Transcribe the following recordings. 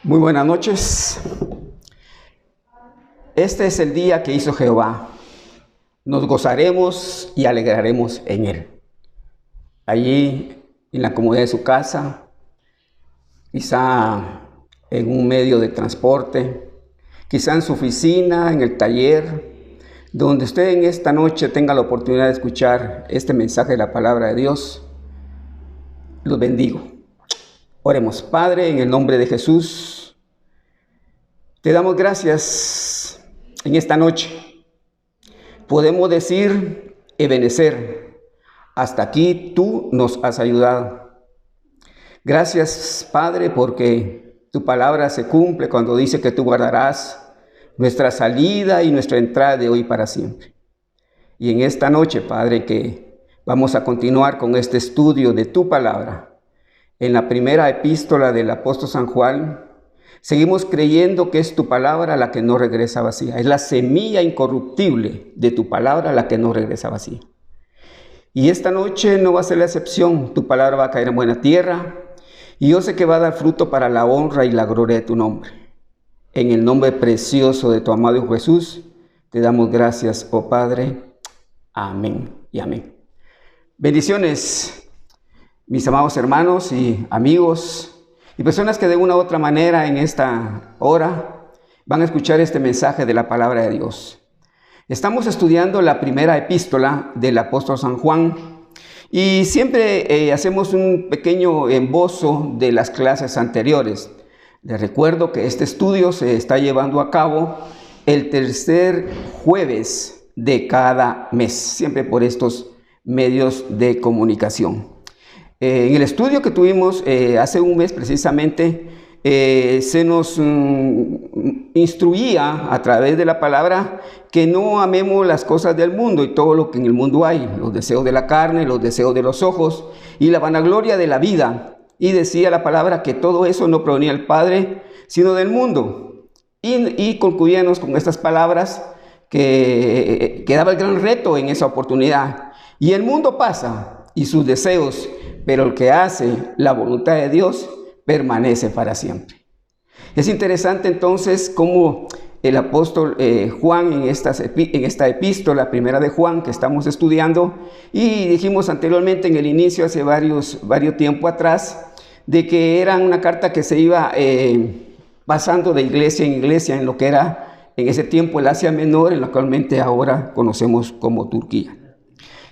Muy buenas noches. Este es el día que hizo Jehová. Nos gozaremos y alegraremos en él. Allí, en la comodidad de su casa, quizá en un medio de transporte, quizá en su oficina, en el taller, donde usted en esta noche tenga la oportunidad de escuchar este mensaje de la palabra de Dios, los bendigo. Oremos. Padre, en el nombre de Jesús, te damos gracias en esta noche. Podemos decir, Ebenezer, hasta aquí tú nos has ayudado. Gracias, Padre, porque tu palabra se cumple cuando dice que tú guardarás nuestra salida y nuestra entrada de hoy para siempre. Y en esta noche, Padre, que vamos a continuar con este estudio de tu palabra. En la primera epístola del apóstol San Juan, seguimos creyendo que es tu palabra la que no regresa vacía. Es la semilla incorruptible de tu palabra la que no regresa vacía. Y esta noche no va a ser la excepción. Tu palabra va a caer en buena tierra y yo sé que va a dar fruto para la honra y la gloria de tu nombre. En el nombre precioso de tu amado Hijo Jesús, te damos gracias, oh Padre. Amén y amén. Bendiciones, mis amados hermanos y amigos y personas que de una u otra manera en esta hora van a escuchar este mensaje de la palabra de Dios. Estamos estudiando la primera epístola del apóstol San Juan y siempre hacemos un pequeño esbozo de las clases anteriores. Les recuerdo que este estudio se está llevando a cabo el tercer jueves de cada mes, siempre por estos medios de comunicación. En el estudio que tuvimos hace un mes precisamente, se nos instruía a través de la palabra que no amemos las cosas del mundo y todo lo que en el mundo hay, los deseos de la carne, los deseos de los ojos y la vanagloria de la vida. Y decía la palabra que todo eso no provenía del Padre, sino del mundo. Y concluíamos con estas palabras que daba el gran reto en esa oportunidad. Y el mundo pasa y sus deseos, pero el que hace la voluntad de Dios permanece para siempre. Es interesante entonces cómo el apóstol Juan en esta epístola primera de Juan que estamos estudiando, y dijimos anteriormente en el inicio, hace varios tiempo atrás, de que era una carta que se iba pasando de iglesia en iglesia en lo que era en ese tiempo el Asia Menor, en lo que actualmente ahora conocemos como Turquía.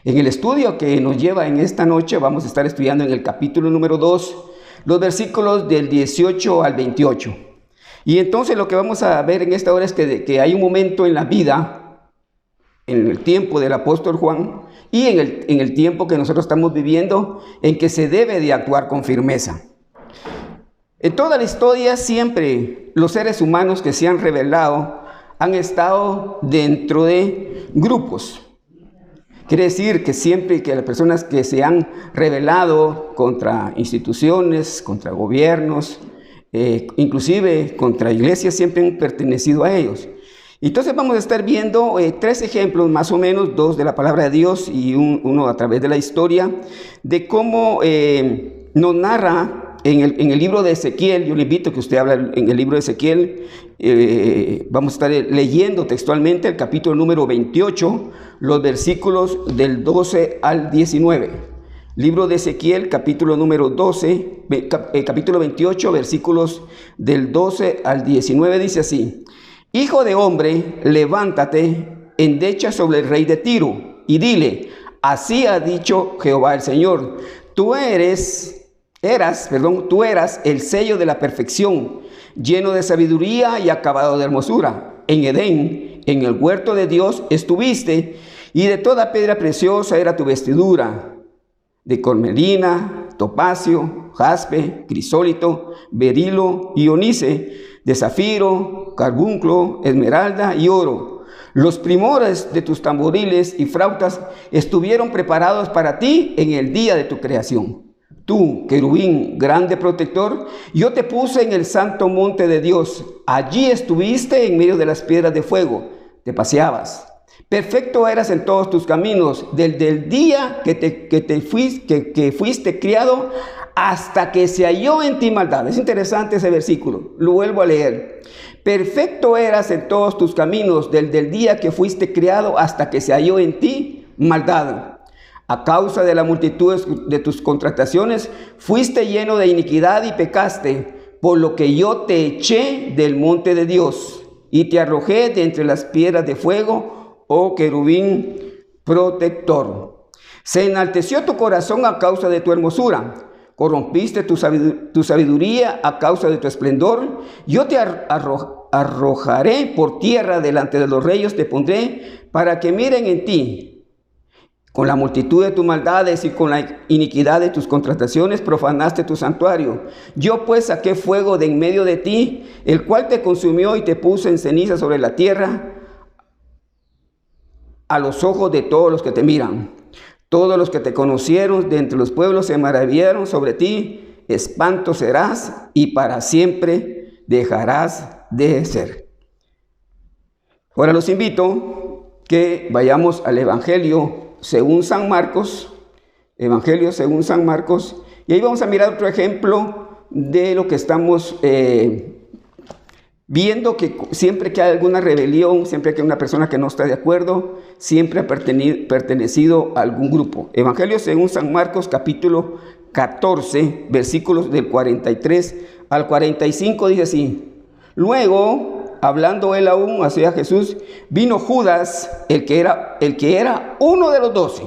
En el estudio que nos lleva en esta noche vamos a estar estudiando en el capítulo número 2, los versículos del 18 al 28. Y entonces lo que vamos a ver en esta hora es que hay un momento en la vida, en el tiempo del apóstol Juan y en el tiempo que nosotros estamos viviendo, en que se debe de actuar con firmeza. En toda la historia siempre los seres humanos que se han rebelado han estado dentro de grupos. Quiere decir que siempre que las personas que se han rebelado contra instituciones, contra gobiernos, inclusive contra iglesias, siempre han pertenecido a ellos. Entonces vamos a estar viendo tres ejemplos, más o menos, dos de la palabra de Dios y uno a través de la historia, de cómo nos narra en el libro de Ezequiel. Yo le invito a que usted hable en el libro de Ezequiel. Vamos a estar leyendo textualmente el capítulo número 28, los versículos del 12 al 19. Libro de Ezequiel, capítulo número 12, capítulo 28, versículos del 12 al 19, dice así: Hijo de hombre, levántate, endecha sobre el rey de Tiro, y dile, así ha dicho Jehová el Señor, tú eras el sello de la perfección, lleno de sabiduría y acabado de hermosura. En Edén, en el huerto de Dios, estuviste, y de toda piedra preciosa era tu vestidura, de cornalina, topacio, jaspe, crisólito, berilo y onice, de zafiro, carbunclo, esmeralda y oro. Los primores de tus tamboriles y flautas estuvieron preparados para ti en el día de tu creación. Tú, querubín, grande protector, yo te puse en el santo monte de Dios. Allí estuviste en medio de las piedras de fuego, te paseabas. Perfecto eras en todos tus caminos, desde el día que fuiste criado hasta que se halló en ti maldad. Es interesante ese versículo, lo vuelvo a leer. Perfecto eras en todos tus caminos, desde el día que fuiste criado hasta que se halló en ti maldad. A causa de la multitud de tus contrataciones, fuiste lleno de iniquidad y pecaste, por lo que yo te eché del monte de Dios y te arrojé de entre las piedras de fuego, oh querubín protector. Se enalteció tu corazón a causa de tu hermosura, corrompiste tu sabiduría a causa de tu esplendor. Yo te arrojaré por tierra delante de los reyes, te pondré para que miren en ti. Con la multitud de tus maldades y con la iniquidad de tus contrataciones profanaste tu santuario. Yo pues saqué fuego de en medio de ti, el cual te consumió y te puso en ceniza sobre la tierra a los ojos de todos los que te miran. Todos los que te conocieron de entre los pueblos se maravillaron sobre ti. Espanto serás y para siempre dejarás de ser. Ahora los invito que vayamos al Evangelio según San Marcos. Evangelio según San Marcos. Y ahí vamos a mirar otro ejemplo de lo que estamos viendo, que siempre que hay alguna rebelión, siempre que hay una persona que no está de acuerdo, siempre ha pertenecido a algún grupo. Evangelio según San Marcos, capítulo 14, versículos del 43 al 45, dice así: Luego, hablando él aún hacia Jesús, vino Judas, el que era uno de los 12.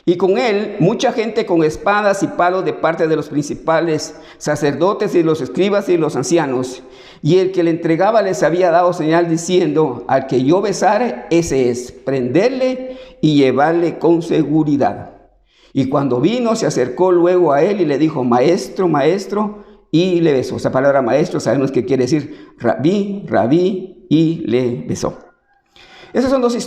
Y con él mucha gente con espadas y palos de parte de los principales sacerdotes y los escribas y los ancianos. Y el que le entregaba les había dado señal diciendo: al que yo besare, ese es, prenderle y llevarle con seguridad. Y cuando vino, se acercó luego a él y le dijo: Maestro, maestro, y le besó. Esa palabra maestro sabemos que quiere decir rabí, rabí, y le besó. Esas son dos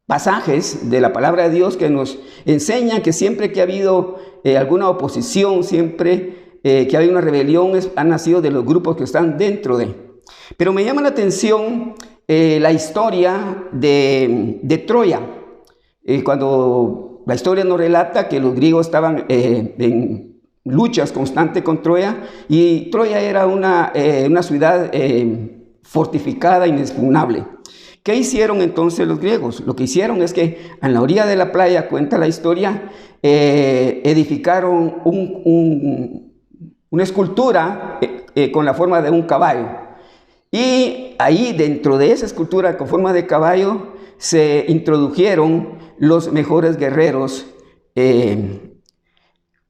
pasajes de la palabra de Dios que nos enseñan que siempre que ha habido alguna oposición, siempre que hay una rebelión, han nacido de los grupos que están dentro de. Pero me llama la atención la historia de Troya. Cuando la historia nos relata que los griegos estaban en luchas constantes con Troya, y Troya era una ciudad fortificada, inexpugnable. ¿Qué hicieron entonces los griegos? Lo que hicieron es que en la orilla de la playa, cuenta la historia, edificaron una escultura con la forma de un caballo. Y ahí dentro de esa escultura con forma de caballo se introdujeron los mejores guerreros.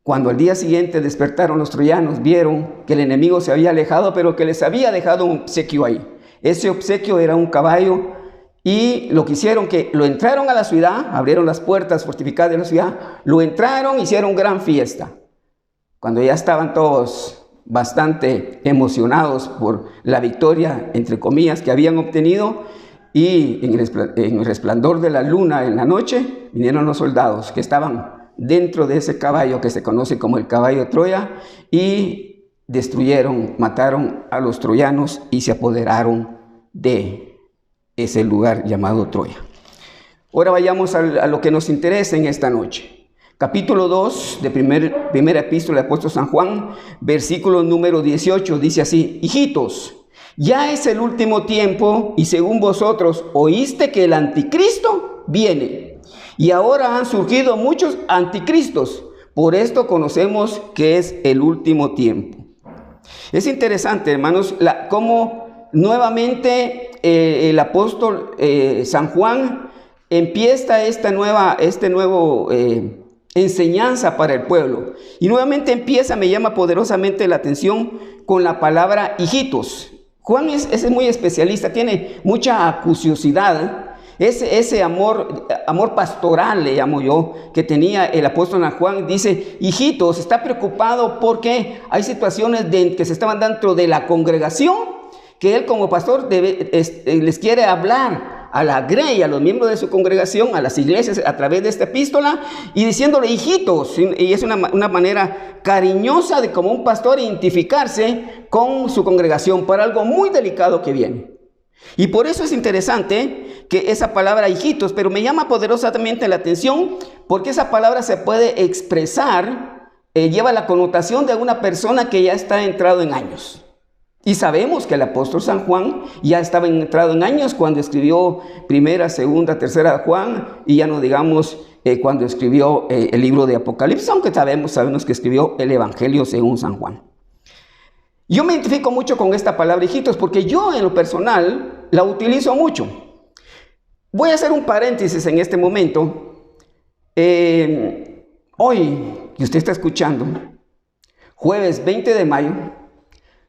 Cuando al día siguiente despertaron los troyanos, vieron que el enemigo se había alejado, pero que les había dejado un obsequio ahí. Ese obsequio era un caballo. Y lo que hicieron, que lo entraron a la ciudad, abrieron las puertas fortificadas de la ciudad, lo entraron, hicieron gran fiesta. Cuando ya estaban todos bastante emocionados por la victoria, entre comillas, que habían obtenido, y en el resplandor de la luna en la noche, vinieron los soldados que estaban dentro de ese caballo que se conoce como el caballo de Troya, y destruyeron, mataron a los troyanos y se apoderaron de ese lugar llamado Troya. Ahora vayamos a lo que nos interesa en esta noche. Capítulo 2 de primera epístola del apóstol San Juan, versículo número 18, dice así: Hijitos, ya es el último tiempo, y según vosotros oíste que el anticristo viene, y ahora han surgido muchos anticristos. Por esto conocemos que es el último tiempo. Es interesante, hermanos, cómo nuevamente el apóstol San Juan empieza esta nueva enseñanza para el pueblo. Y nuevamente me llama poderosamente la atención con la palabra hijitos. Juan es muy especialista, tiene mucha acuciosidad. Ese amor pastoral, le llamo yo, que tenía el apóstol San Juan, dice: hijitos, está preocupado porque hay situaciones que se estaban dentro de la congregación, que él como pastor les quiere hablar a la grey, a los miembros de su congregación, a las iglesias, a través de esta epístola, y diciéndole hijitos. Y es una manera cariñosa de, como un pastor, identificarse con su congregación para algo muy delicado que viene. Y por eso es interesante que esa palabra hijitos, pero me llama poderosamente la atención porque esa palabra se puede expresar, lleva la connotación de una persona que ya está entrado en años. Y sabemos que el apóstol San Juan ya estaba entrado en años cuando escribió primera, segunda, tercera Juan, y ya no digamos cuando escribió el libro de Apocalipsis, aunque sabemos que escribió el Evangelio según San Juan. Yo me identifico mucho con esta palabra hijitos porque yo en lo personal la utilizo mucho. Voy a hacer un paréntesis en este momento. Hoy que usted está escuchando, jueves 20 de mayo,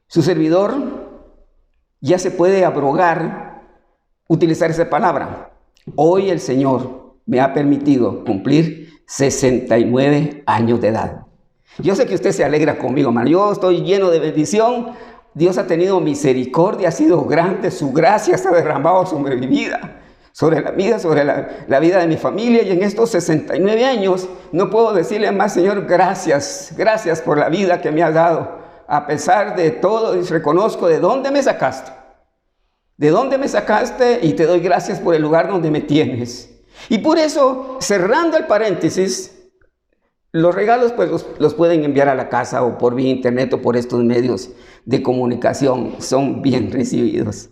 su servidor ya se puede abrogar utilizar esa palabra. Hoy el Señor me ha permitido cumplir 69 años de edad. Yo sé que usted se alegra conmigo, hermano. Yo estoy lleno de bendición. Dios ha tenido misericordia, ha sido grande. Su gracia se ha derramado sobre mi vida, sobre la vida de mi familia. Y en estos 69 años no puedo decirle más, Señor, gracias por la vida que me has dado. A pesar de todo, reconozco de dónde me sacaste. De dónde me sacaste y te doy gracias por el lugar donde me tienes. Y por eso, cerrando el paréntesis, los regalos pues los pueden enviar a la casa o por vía internet o por estos medios de comunicación. Son bien recibidos.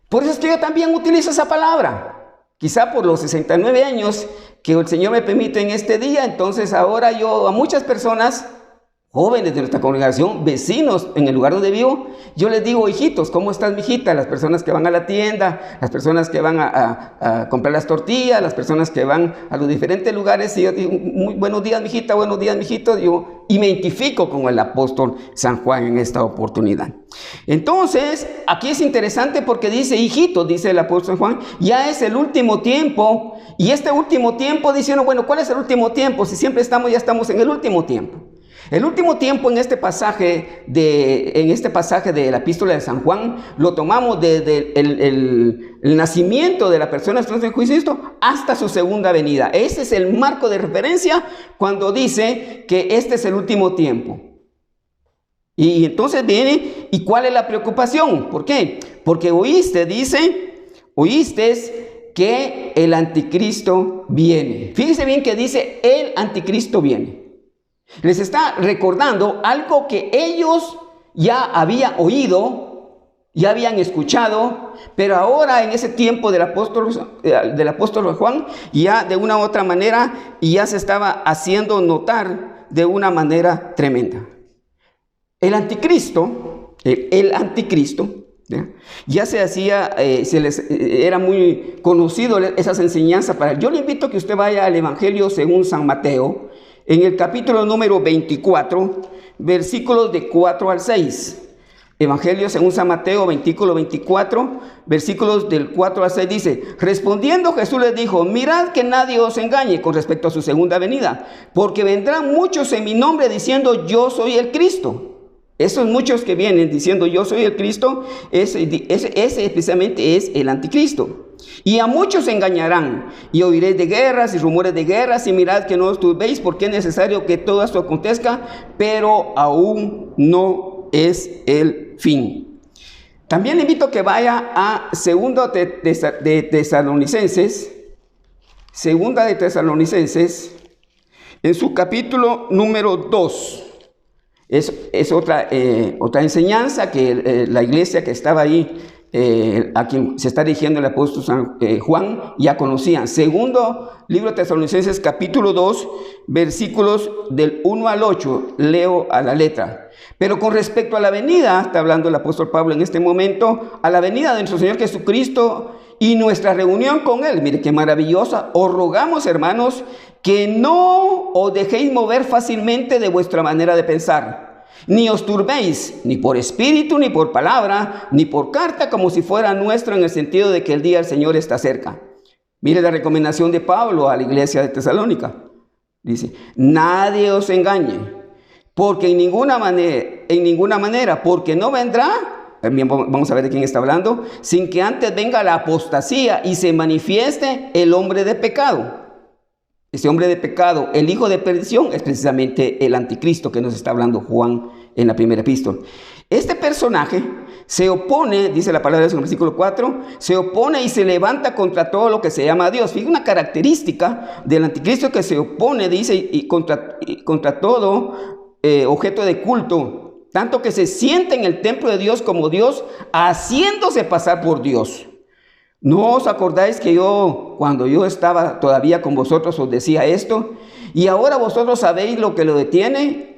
Por eso es que yo también utilizo esa palabra. Quizá por los 69 años que el Señor me permite en este día, entonces ahora yo a muchas personas, jóvenes de nuestra congregación, vecinos en el lugar donde vivo, yo les digo, hijitos, ¿cómo estás, mijita? Las personas que van a la tienda, las personas que van a comprar las tortillas, las personas que van a los diferentes lugares, y yo digo, muy buenos días, mijita, buenos días, mijito, y me identifico con el apóstol San Juan en esta oportunidad. Entonces, aquí es interesante porque dice, hijitos, dice el apóstol San Juan, ya es el último tiempo, y este último tiempo, diciendo, bueno, ¿cuál es el último tiempo? Si siempre ya estamos en el último tiempo. El último tiempo en este pasaje de la epístola de San Juan lo tomamos desde el nacimiento de la persona de Jesucristo hasta su segunda venida. Ese es el marco de referencia cuando dice que este es el último tiempo. Y entonces viene, ¿y cuál es la preocupación? ¿Por qué? Porque oíste que el anticristo viene. Fíjese bien que dice el anticristo viene. Les está recordando algo que ellos ya habían oído, ya habían escuchado, pero ahora en ese tiempo del apóstol Juan, ya de una u otra manera, ya se estaba haciendo notar de una manera tremenda. El anticristo, ya se hacía, era muy conocido esas enseñanzas para él. Yo le invito a que usted vaya al Evangelio según San Mateo, en el capítulo número 24, versículos de 4 al 6. Evangelio según San Mateo, versículo 24, versículos del 4 al 6 dice, respondiendo Jesús les dijo, mirad que nadie os engañe con respecto a su segunda venida, porque vendrán muchos en mi nombre diciendo, yo soy el Cristo. Esos muchos que vienen diciendo, yo soy el Cristo, ese precisamente es el anticristo. Y a muchos engañarán, y oiréis de guerras y rumores de guerras, y mirad que no os turbéis, porque es necesario que todo esto acontezca, pero aún no es el fin. También le invito a que vaya a segunda de Tesalonicenses, en su capítulo número 2. Es otra enseñanza que la iglesia que estaba ahí, a quien se está dirigiendo el apóstol San Juan, ya conocían. Segundo libro de Tesalonicenses, capítulo 2, versículos del 1 al 8, leo a la letra. Pero con respecto a la venida, está hablando el apóstol Pablo en este momento, a la venida de nuestro Señor Jesucristo y nuestra reunión con Él, mire qué maravillosa, os rogamos, hermanos, que no os dejéis mover fácilmente de vuestra manera de pensar, ni os turbéis, ni por espíritu, ni por palabra, ni por carta, como si fuera nuestro, en el sentido de que el día del Señor está cerca. Mire la recomendación de Pablo a la iglesia de Tesalónica. Dice, nadie os engañe, porque en ninguna manera, porque no vendrá, vamos a ver de quién está hablando, sin que antes venga la apostasía y se manifieste el hombre de pecado. Ese hombre de pecado, el hijo de perdición, es precisamente el anticristo que nos está hablando Juan en la primera epístola. Este personaje se opone, dice la palabra de Dios en el versículo 4, se opone y se levanta contra todo lo que se llama Dios. Fíjate una característica del anticristo, que se opone, dice, y contra todo objeto de culto, tanto que se siente en el templo de Dios como Dios, haciéndose pasar por Dios. ¿No os acordáis que cuando yo estaba todavía con vosotros, os decía esto? Y ahora vosotros sabéis lo que lo detiene,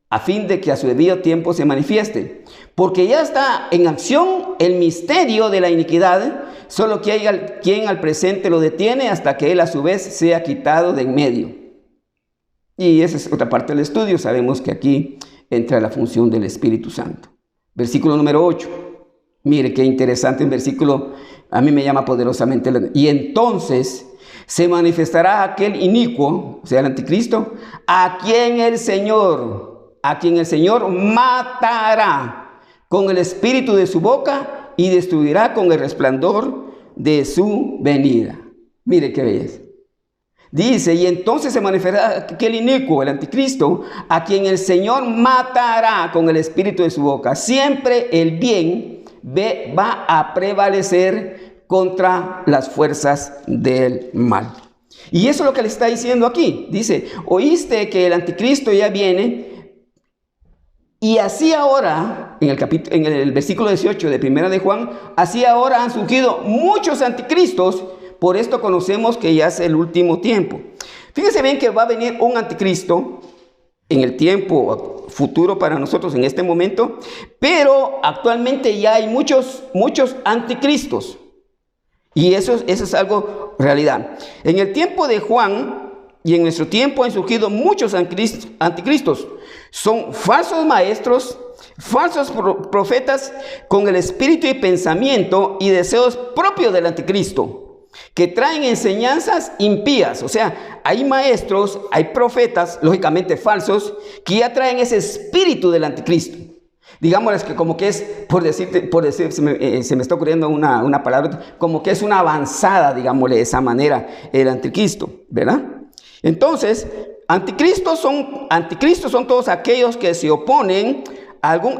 a fin de que a su debido tiempo se manifieste. Porque ya está en acción el misterio de la iniquidad, solo que hay quien al presente lo detiene hasta que él a su vez sea quitado de en medio. Y esa es otra parte del estudio. Sabemos que aquí entra la función del Espíritu Santo. Versículo número 8. Mire qué interesante el versículo, a mí me llama poderosamente. Y entonces se manifestará aquel inicuo, o sea, el anticristo, a quien el Señor matará con el espíritu de su boca y destruirá con el resplandor de su venida. Mire qué belleza. Dice, y entonces se manifestará aquel inicuo, el anticristo, a quien el Señor matará con el espíritu de su boca. Siempre el bien va a prevalecer contra las fuerzas del mal. Y eso es lo que le está diciendo aquí. Dice, oíste que el anticristo ya viene. Y así ahora, en el versículo 18 de Primera de Juan, así ahora han surgido muchos anticristos, por esto conocemos que ya es el último tiempo. Fíjense bien que va a venir un anticristo en el tiempo futuro para nosotros en este momento, pero actualmente ya hay muchos anticristos. Y eso es algo realidad. En el tiempo de Juan y en nuestro tiempo han surgido muchos anticristos. Son falsos maestros, falsos profetas con el espíritu y pensamiento y deseos propios del anticristo, que traen enseñanzas impías. O sea, hay maestros, hay profetas, lógicamente falsos, que ya traen ese espíritu del anticristo. Digámosles que como que es, por decir, se me está ocurriendo una palabra, como que es una avanzada, digámosle de esa manera, el anticristo, ¿verdad? Entonces, anticristos son todos aquellos que se oponen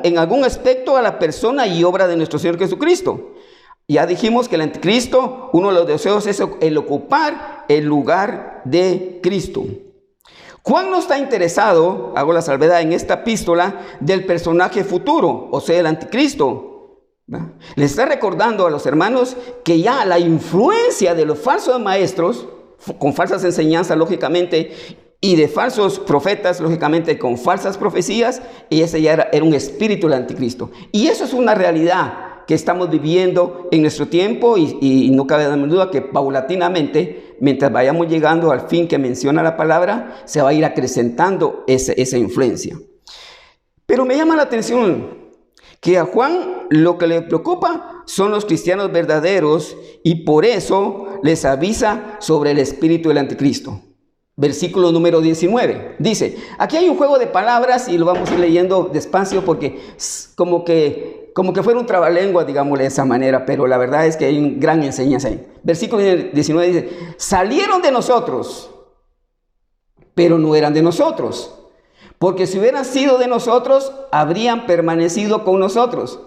en algún aspecto a la persona y obra de nuestro Señor Jesucristo. Ya dijimos que el anticristo, uno de los deseos es el ocupar el lugar de Cristo. Juan no está interesado, hago la salvedad en esta epístola, del personaje futuro, o sea, el anticristo. Le está recordando a los hermanos que ya la influencia de los falsos maestros, con falsas enseñanzas, lógicamente, y de falsos profetas, lógicamente, con falsas profecías, y ese ya era un espíritu del anticristo. Y eso es una realidad que estamos viviendo en nuestro tiempo y no cabe duda que paulatinamente, mientras vayamos llegando al fin que menciona la palabra, se va a ir acrecentando esa influencia. Pero me llama la atención que a Juan lo que le preocupa son los cristianos verdaderos y por eso les avisa sobre el espíritu del anticristo. Versículo número 19, dice, aquí hay un juego de palabras y lo vamos a ir leyendo despacio porque como que fuera un trabalengua, digámosle de esa manera, pero la verdad es que hay una gran enseñanza ahí. Versículo 19 dice, salieron de nosotros, pero no eran de nosotros, porque si hubieran sido de nosotros, habrían permanecido con nosotros,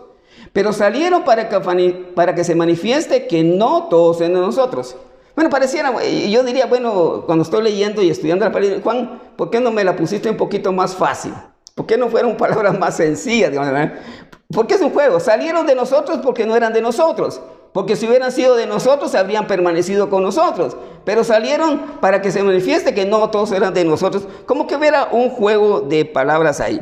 pero salieron para que se manifieste que no todos eran de nosotros. Bueno, yo diría, bueno, cuando estoy leyendo y estudiando la palabra, Juan, ¿por qué no me la pusiste un poquito más fácil? ¿Por qué no fueron palabras más sencillas? Porque es un juego. Salieron de nosotros porque no eran de nosotros. Porque si hubieran sido de nosotros, habrían permanecido con nosotros. Pero salieron para que se manifieste que no todos eran de nosotros. Como que hubiera un juego de palabras ahí.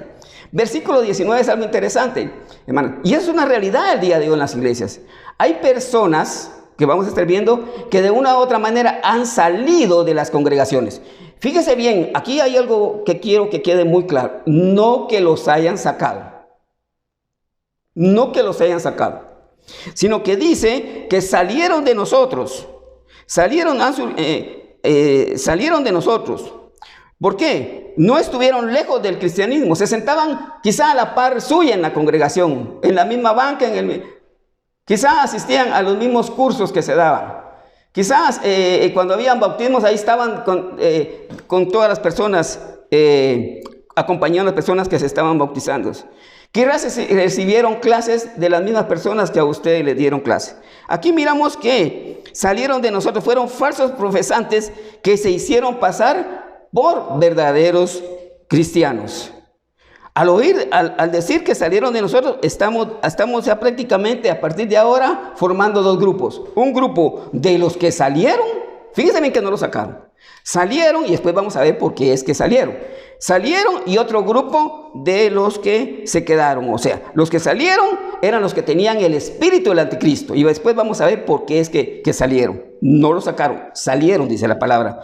Versículo 19 es algo interesante, hermano. Y es una realidad el día de hoy en las iglesias. Hay personas que vamos a estar viendo que de una u otra manera han salido de las congregaciones. Fíjese bien, aquí hay algo que quiero que quede muy claro. No que los hayan sacado. No que los hayan sacado. Sino que dice que salieron de nosotros. Salieron de nosotros. ¿Por qué? No estuvieron lejos del cristianismo. Se sentaban quizá a la par suya en la congregación. En la misma banca, quizás asistían a los mismos cursos que se daban. Quizás cuando habían bautismos ahí estaban con todas las personas acompañando a las personas que se estaban bautizando. Que recibieron clases de las mismas personas que a ustedes les dieron clase. Aquí miramos que salieron de nosotros, fueron falsos profesantes que se hicieron pasar por verdaderos cristianos. Al decir que salieron de nosotros, estamos ya prácticamente a partir de ahora formando dos grupos. Un grupo de los que salieron, fíjense bien que no lo sacaron. Salieron y después vamos a ver por qué es que salieron. Salieron y otro grupo de los que se quedaron. O sea, los que salieron eran los que tenían el espíritu del anticristo. Y después vamos a ver por qué es que salieron. No lo sacaron, salieron, dice la palabra.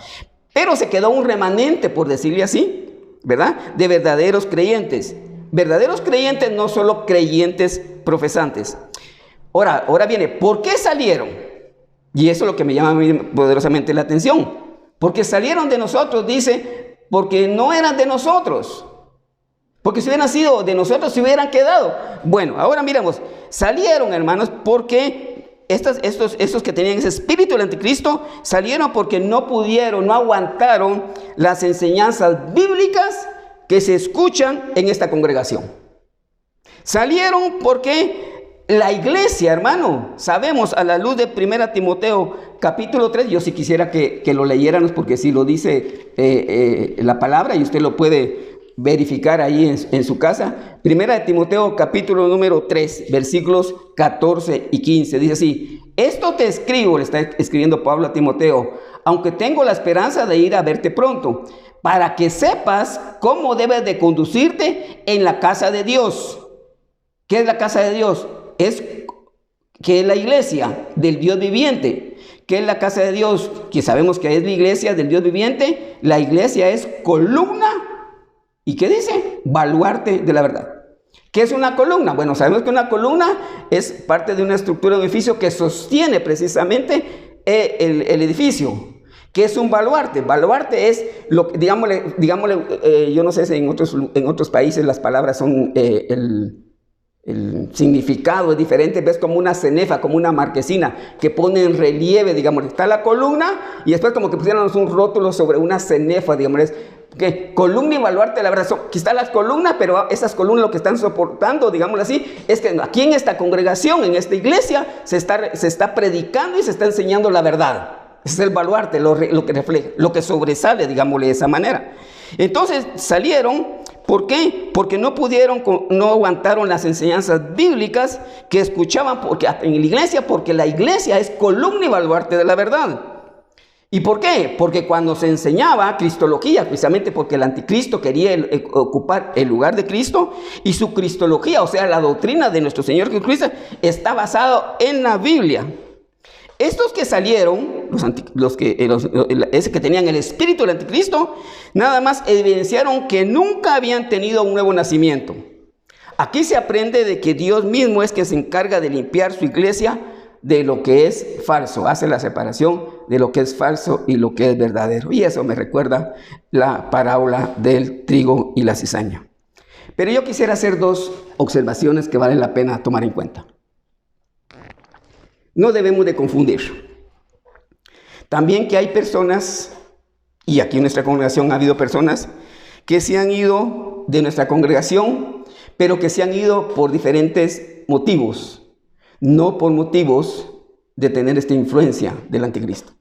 Pero se quedó un remanente, por decirle así, ¿verdad? De verdaderos creyentes. Verdaderos creyentes, no solo creyentes profesantes. Ahora viene, ¿por qué salieron? Y eso es lo que me llama a mí poderosamente la atención. Porque salieron de nosotros, dice, porque no eran de nosotros. Porque si hubieran sido de nosotros, se hubieran quedado. Bueno, ahora miramos, salieron, hermanos, porque estos que tenían ese espíritu del anticristo, salieron porque no pudieron, no aguantaron las enseñanzas bíblicas que se escuchan en esta congregación. Salieron porque la iglesia, hermano, sabemos a la luz de 1 Timoteo capítulo 3, yo sí quisiera que lo leyéramos porque si lo dice la palabra y usted lo puede verificar ahí en su casa. 1 Timoteo capítulo número 3, versículos 14 y 15, dice así: esto te escribo, le está escribiendo Pablo a Timoteo, aunque tengo la esperanza de ir a verte pronto, para que sepas cómo debes de conducirte en la casa de Dios. ¿Qué es la casa de Dios? Que es la iglesia del Dios viviente. ¿Qué es la casa de Dios? Que sabemos que es la iglesia del Dios viviente. La iglesia es columna. ¿Y qué dice? Baluarte de la verdad. ¿Qué es una columna? Bueno, sabemos que una columna es parte de una estructura de un edificio que sostiene precisamente el edificio. ¿Qué es un baluarte? Baluarte es, digámosle, yo no sé si en otros países las palabras son el significado es diferente. Ves como una cenefa, como una marquesina que pone en relieve, digamos, está la columna y después como que pusiéramos un rótulo sobre una cenefa, digamos, que columna y baluarte, la verdad, aquí están las columnas, pero esas columnas lo que están soportando, digámoslo así, es que aquí en esta congregación, en esta iglesia, se está predicando y se está enseñando la verdad. Ese es el baluarte, lo que refleja, lo que sobresale, digámosle de esa manera. Entonces salieron. ¿Por qué? Porque no aguantaron las enseñanzas bíblicas que escuchaban en la iglesia, porque la iglesia es columna y baluarte de la verdad. ¿Y por qué? Porque cuando se enseñaba cristología, precisamente porque el anticristo quería ocupar el lugar de Cristo, y su cristología, o sea, la doctrina de nuestro Señor Jesucristo, está basado en la Biblia. Estos que salieron, ese que tenían el espíritu del anticristo, nada más evidenciaron que nunca habían tenido un nuevo nacimiento. Aquí se aprende de que Dios mismo es quien se encarga de limpiar su iglesia de lo que es falso. Hace la separación de lo que es falso y lo que es verdadero. Y eso me recuerda la parábola del trigo y la cizaña. Pero yo quisiera hacer dos observaciones que valen la pena tomar en cuenta. No debemos de confundir. También que hay personas, y aquí en nuestra congregación ha habido personas, que se han ido de nuestra congregación, pero que se han ido por diferentes motivos, no por motivos de tener esta influencia del anticristo.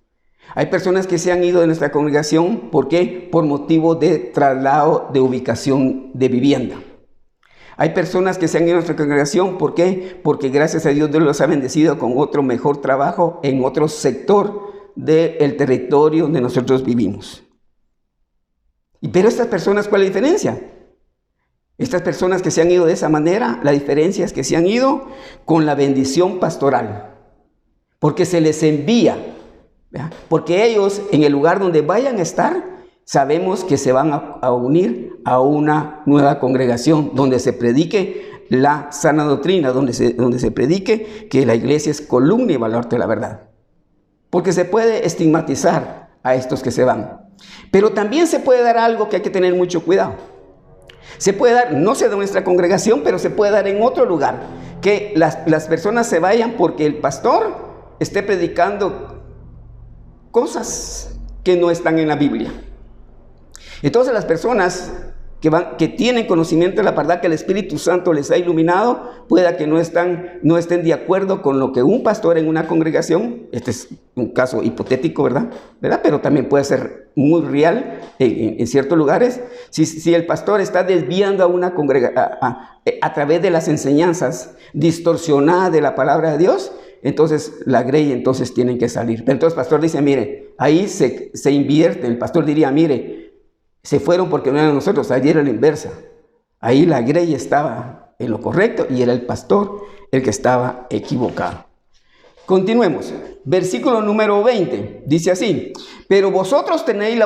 Hay personas que se han ido de nuestra congregación, ¿por qué? Por motivo de traslado de ubicación de vivienda. Hay personas que se han ido a nuestra congregación, ¿por qué? Porque gracias a Dios los ha bendecido con otro mejor trabajo en otro sector del territorio donde nosotros vivimos. Pero estas personas, ¿cuál es la diferencia? Estas personas que se han ido de esa manera, la diferencia es que se han ido con la bendición pastoral, porque se les envía, ¿verdad? Porque ellos en el lugar donde vayan a estar, sabemos que se van a unir a una nueva congregación donde se predique la sana doctrina, donde se predique que la iglesia es columna y baluarte de la verdad. Porque se puede estigmatizar a estos que se van. Pero también se puede dar algo que hay que tener mucho cuidado. Se puede dar, no sé de nuestra congregación, pero se puede dar en otro lugar. Que las personas se vayan porque el pastor esté predicando cosas que no están en la Biblia. Entonces las personas que tienen conocimiento de la verdad, que el Espíritu Santo les ha iluminado, pueda que no estén de acuerdo con lo que un pastor en una congregación, este es un caso hipotético, ¿verdad? Pero también puede ser muy real en ciertos lugares. Si el pastor está desviando a una congregación a través de las enseñanzas distorsionadas de la palabra de Dios, entonces la grey entonces tienen que salir. Pero entonces el pastor dice, mire, ahí se invierte. El pastor diría, mire, se fueron porque no eran nosotros, ahí era la inversa. Ahí la grey estaba en lo correcto y era el pastor el que estaba equivocado. Continuemos. Versículo número 20. Dice así: pero vosotros tenéis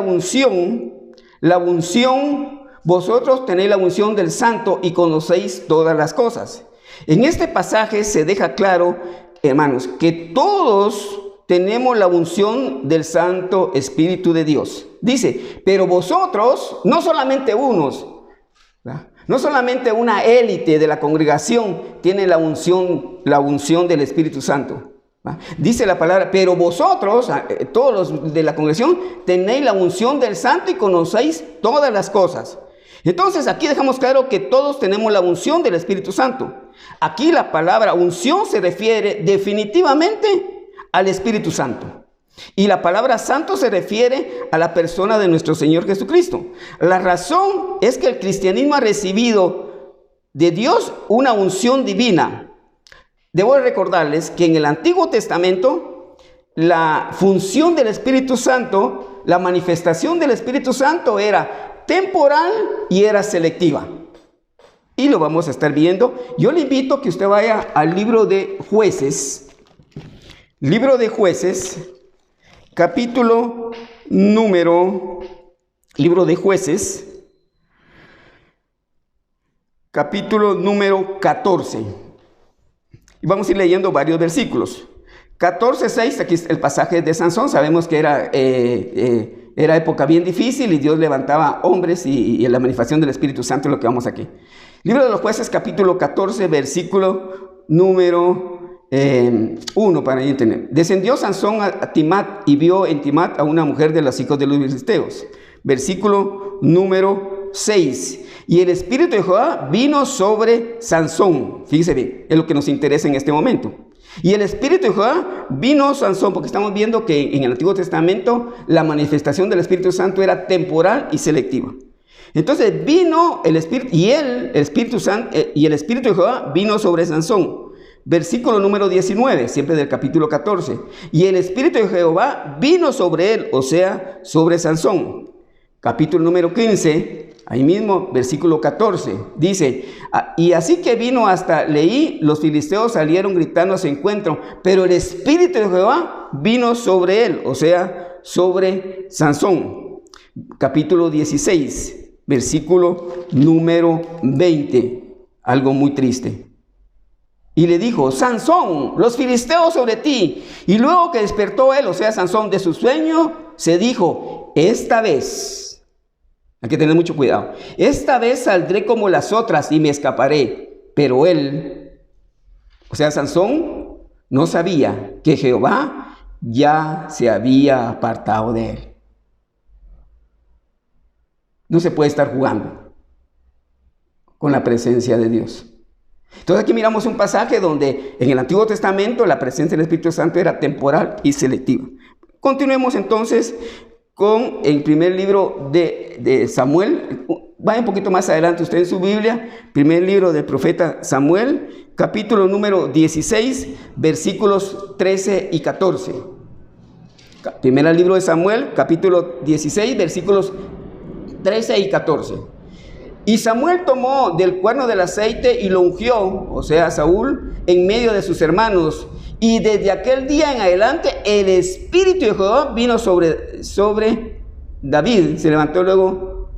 vosotros tenéis la unción del Santo y conocéis todas las cosas. En este pasaje se deja claro, hermanos, que todos tenemos la unción del Santo Espíritu de Dios. Dice, pero vosotros, no solamente unos, ¿verdad? No solamente una élite de la congregación tiene la unción del Espíritu Santo, ¿verdad? Dice la palabra, pero vosotros, todos los de la congregación, tenéis la unción del Santo y conocéis todas las cosas. Entonces aquí dejamos claro que todos tenemos la unción del Espíritu Santo. Aquí la palabra unción se refiere definitivamente al Espíritu Santo. Y la palabra santo se refiere a la persona de nuestro Señor Jesucristo. La razón es que el cristianismo ha recibido de Dios una unción divina. Debo recordarles que en el Antiguo Testamento la función del Espíritu Santo, la manifestación del Espíritu Santo era temporal y era selectiva. Y lo vamos a estar viendo. Yo le invito a que usted vaya al libro de Jueces. Libro de Jueces, capítulo número 14. Y vamos a ir leyendo varios versículos. 14:6, aquí es el pasaje de Sansón. Sabemos que era época bien difícil y Dios levantaba hombres y en la manifestación del Espíritu Santo es lo que vamos aquí. Libro de los Jueces, capítulo 14, versículo número 1, para entender. Descendió Sansón a Timat y vio en Timat a una mujer de los hijos de los filisteos. Versículo número 6. Y el Espíritu de Jehová vino sobre Sansón. Fíjese bien, es lo que nos interesa en este momento. Y el Espíritu de Jehová vino Sansón, porque estamos viendo que en el Antiguo Testamento la manifestación del Espíritu Santo era temporal y selectiva. Entonces vino el Espíritu, y el Espíritu de Jehová vino sobre Sansón. Versículo número 19, siempre del capítulo 14. Y el Espíritu de Jehová vino sobre él, o sea, sobre Sansón. Capítulo número 15, ahí mismo, versículo 14. Dice, y así que vino hasta Leí, los filisteos salieron gritando a su encuentro, pero el Espíritu de Jehová vino sobre él, o sea, sobre Sansón. Capítulo 16, versículo número 20. Algo muy triste. Y le dijo, Sansón, los filisteos sobre ti. Y luego que despertó él, o sea, Sansón, de su sueño, se dijo, esta vez, hay que tener mucho cuidado, esta vez saldré como las otras y me escaparé. Pero él, o sea, Sansón, no sabía que Jehová ya se había apartado de él. No se puede estar jugando con la presencia de Dios. Entonces aquí miramos un pasaje donde en el Antiguo Testamento la presencia del Espíritu Santo era temporal y selectiva. Continuemos entonces con el primer libro de Samuel. Vaya un poquito más adelante usted en su Biblia. Primer libro del profeta Samuel, capítulo número 16, versículos 13 y 14. Primer libro de Samuel, capítulo 16, versículos 13 y 14. Y Samuel tomó del cuerno del aceite y lo ungió, o sea, Saúl, en medio de sus hermanos. Y desde aquel día en adelante el Espíritu de Jehová vino sobre David. Se levantó luego,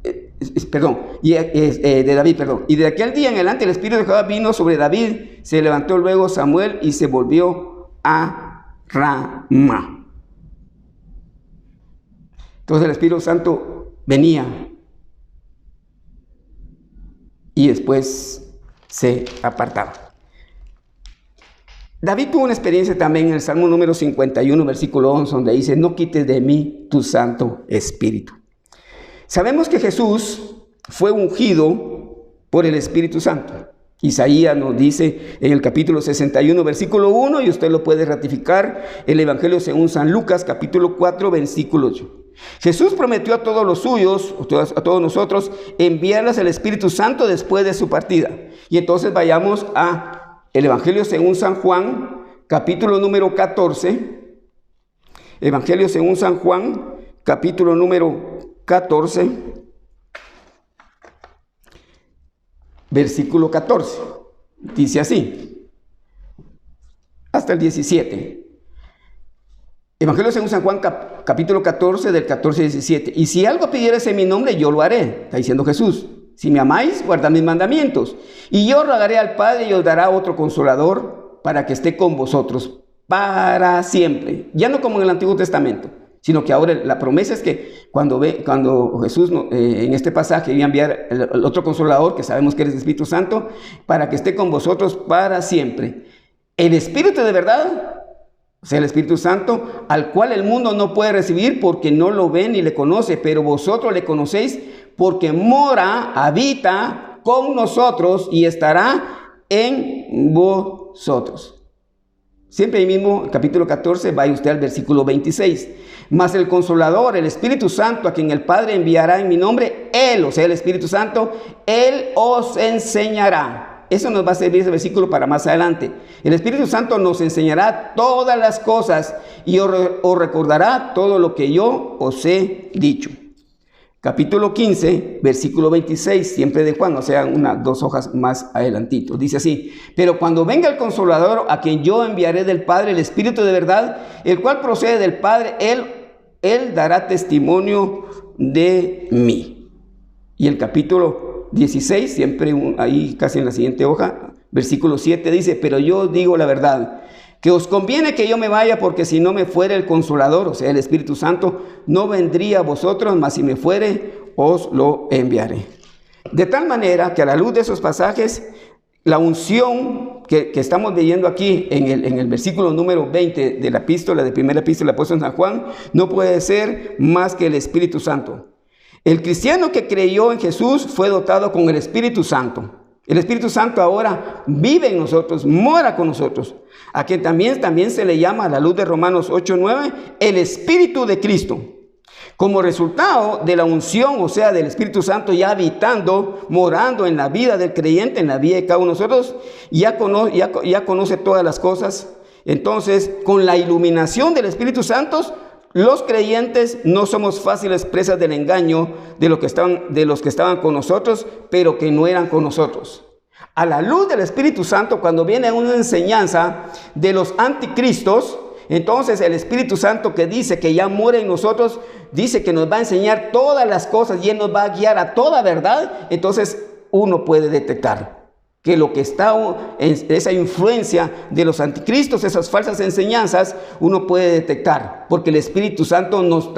de David. Y de aquel día en adelante el Espíritu de Jehová vino sobre David. Se levantó luego Samuel y se volvió a Ramá. Entonces el Espíritu Santo venía y después se apartaba. David tuvo una experiencia también en el Salmo número 51, versículo 11, donde dice, no quites de mí tu Santo Espíritu. Sabemos que Jesús fue ungido por el Espíritu Santo. Isaías nos dice en el capítulo 61, versículo 1, y usted lo puede ratificar, el Evangelio según San Lucas, capítulo 4, versículo 8. Jesús prometió a todos los suyos, a todos nosotros, enviarles el Espíritu Santo después de su partida. Y entonces vayamos a el Evangelio según San Juan, capítulo número 14. Evangelio según San Juan, capítulo número 14, versículo 14. Dice así, hasta el 17. Evangelio según San Juan, capítulo 14, del 14 al 17. Y si algo pidieres en mi nombre, yo lo haré, está diciendo Jesús. Si me amáis, guardad mis mandamientos. Y yo rogaré al Padre y os dará otro consolador para que esté con vosotros para siempre. Ya no como en el Antiguo Testamento, sino que ahora la promesa es que cuando Jesús en este pasaje iba a enviar el otro consolador, que sabemos que es el Espíritu Santo, para que esté con vosotros para siempre. El Espíritu de verdad, o sea, el Espíritu Santo, al cual el mundo no puede recibir porque no lo ve ni le conoce, pero vosotros le conocéis porque habita con nosotros y estará en vosotros. Siempre ahí mismo, capítulo 14, vaya usted al versículo 26. Mas el Consolador, el Espíritu Santo, a quien el Padre enviará en mi nombre, Él, o sea, el Espíritu Santo, Él os enseñará. Eso nos va a servir ese versículo para más adelante. El Espíritu Santo nos enseñará todas las cosas y os recordará todo lo que yo os he dicho. Capítulo 15, versículo 26, siempre de Juan, o sea, dos hojas más adelantito. Dice así, pero cuando venga el Consolador, a quien yo enviaré del Padre, el Espíritu de verdad, el cual procede del Padre, Él dará testimonio de mí. Y el capítulo 16, siempre ahí casi en la siguiente hoja, versículo 7 dice, pero yo os digo la verdad, que os conviene que yo me vaya, porque si no me fuere el Consolador, o sea, el Espíritu Santo, no vendría a vosotros, mas si me fuere, os lo enviaré. De tal manera que a la luz de esos pasajes, la unción que estamos leyendo aquí en el versículo número 20 de la primera epístola del apóstol San Juan, no puede ser más que el Espíritu Santo. El cristiano que creyó en Jesús fue dotado con el Espíritu Santo. El Espíritu Santo ahora vive en nosotros, mora con nosotros, a quien también se le llama, a la luz de Romanos 8:9, el Espíritu de Cristo. Como resultado de la unción, o sea, del Espíritu Santo ya habitando, morando en la vida del creyente, en la vida de cada uno de nosotros, ya conoce todas las cosas. Entonces, con la iluminación del Espíritu Santo, los creyentes no somos fáciles presas del engaño de los que estaban con nosotros, pero que no eran con nosotros. A la luz del Espíritu Santo, cuando viene una enseñanza de los anticristos, entonces el Espíritu Santo, que dice que ya mora en nosotros, dice que nos va a enseñar todas las cosas y Él nos va a guiar a toda verdad. Entonces uno puede detectar que lo que está en esa influencia de los anticristos, esas falsas enseñanzas, uno puede detectar, porque el Espíritu Santo nos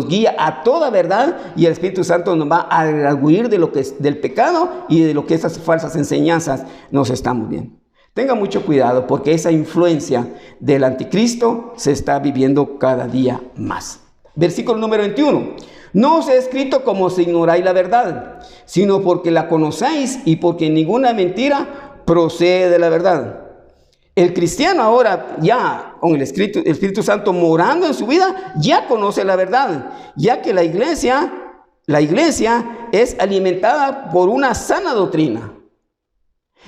guía a toda verdad, y el Espíritu Santo nos va a redarguir del pecado y de lo que esas falsas enseñanzas nos están moviendo. Tenga mucho cuidado, porque esa influencia del anticristo se está viviendo cada día más. Versículo número 21. No os he escrito como si ignoráis la verdad, sino porque la conocéis y porque ninguna mentira procede de la verdad. El cristiano ahora, ya con el Espíritu Santo morando en su vida, ya conoce la verdad, ya que la iglesia es alimentada por una sana doctrina.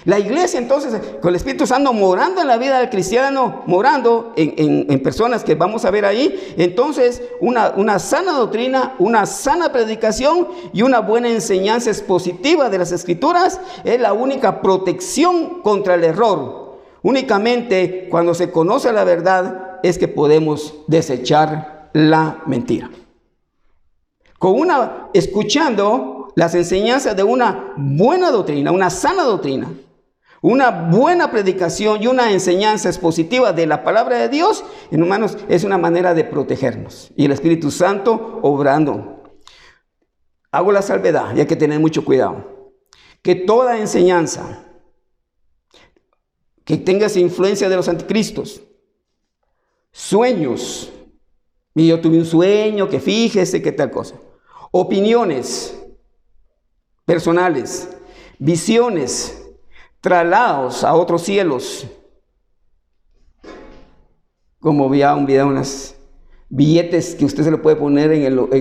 La iglesia, entonces, con el Espíritu Santo morando en la vida del cristiano, morando en personas que vamos a ver ahí, entonces una sana doctrina, una sana predicación y una buena enseñanza expositiva de las Escrituras es la única protección contra el error. Únicamente cuando se conoce la verdad es que podemos desechar la mentira. Escuchando las enseñanzas de una buena doctrina, una sana doctrina, una buena predicación y una enseñanza expositiva de la palabra de Dios, hermanos, es una manera de protegernos. Y el Espíritu Santo obrando. Hago la salvedad, y hay que tener mucho cuidado, que toda enseñanza que tenga esa influencia de los anticristos. Sueños. Y yo tuve un sueño, que fíjese, que tal cosa. Opiniones personales, visiones, traslados a otros cielos. Como vi un video, unos billetes que usted se lo puede poner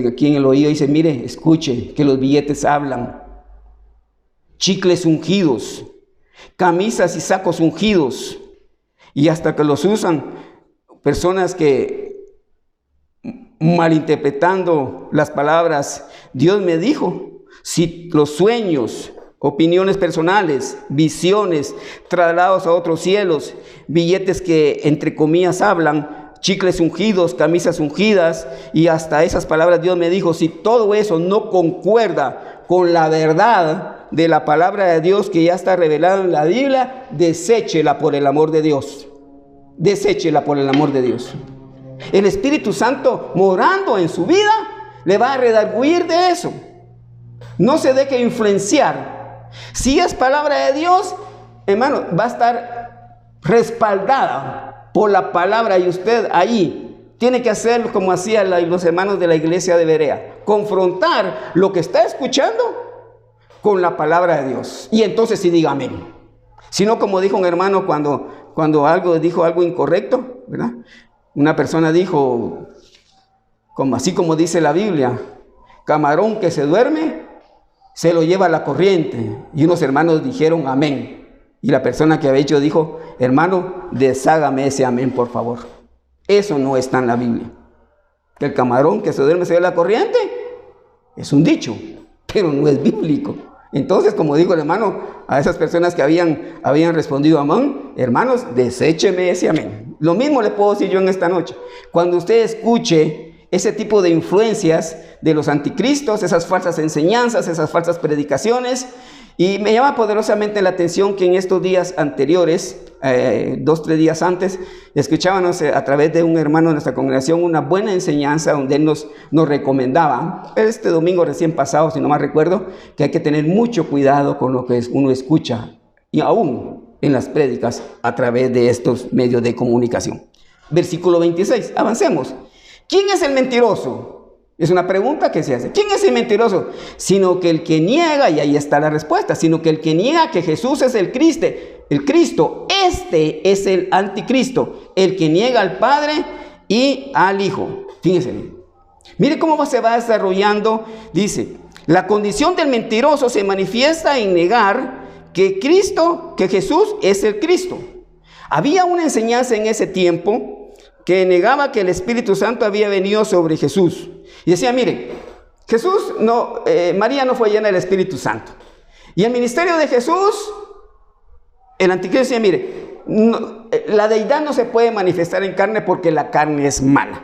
aquí en el oído y dice, mire, escuche, que los billetes hablan. Chicles ungidos, camisas y sacos ungidos, y hasta que los usan personas que, malinterpretando las palabras, Dios me dijo, si los sueños, opiniones personales, visiones, traslados a otros cielos, billetes que entre comillas hablan, chicles ungidos, camisas ungidas, y hasta esas palabras Dios me dijo, si todo eso no concuerda con la verdad de la palabra de Dios que ya está revelada en la Biblia, deséchela por el amor de Dios. Deséchela por el amor de Dios. El Espíritu Santo morando en su vida le va a redarguir de eso. No se deje influenciar. Si es palabra de Dios, hermano, va a estar respaldada por la palabra, y usted ahí tiene que hacer como hacían los hermanos de la iglesia de Berea, confrontar lo que está escuchando con la palabra de Dios, y entonces sí diga amén. Si no, como dijo un hermano cuando dijo algo incorrecto, ¿verdad? Una persona dijo, así como dice la Biblia, camarón que se duerme, se lo lleva la corriente. Y unos hermanos dijeron amén. Y la persona que había dicho dijo, hermano, deshágame ese amén, por favor. Eso no está en la Biblia. Que el camarón que se duerme se lleva la corriente, es un dicho, pero no es bíblico. Entonces, como dijo el hermano, a esas personas que habían respondido amén, hermanos, desécheme ese amén. Lo mismo le puedo decir yo en esta noche. Cuando usted escuche ese tipo de influencias de los anticristos, esas falsas enseñanzas, esas falsas predicaciones, y me llama poderosamente la atención que en estos días anteriores, 2-3 días antes, escuchábamos a través de un hermano de nuestra congregación una buena enseñanza donde él nos recomendaba, este domingo recién pasado, si no mal recuerdo, que hay que tener mucho cuidado con lo que uno escucha, y aún en las prédicas a través de estos medios de comunicación. Versículo 26, avancemos. ¿Quién es el mentiroso? Es una pregunta que se hace. ¿Quién es el mentiroso? Sino que el que niega, y ahí está la respuesta, sino que el que niega que Jesús es el Cristo, este es el anticristo, el que niega al Padre y al Hijo. Fíjense bien. Mire cómo se va desarrollando. Dice, la condición del mentiroso se manifiesta en negar que Jesús es el Cristo. Había una enseñanza en ese tiempo que negaba que el Espíritu Santo había venido sobre Jesús. Y decía, mire, María no fue llena del Espíritu Santo. Y el ministerio de Jesús, el anticristo decía, mire, la deidad no se puede manifestar en carne porque la carne es mala.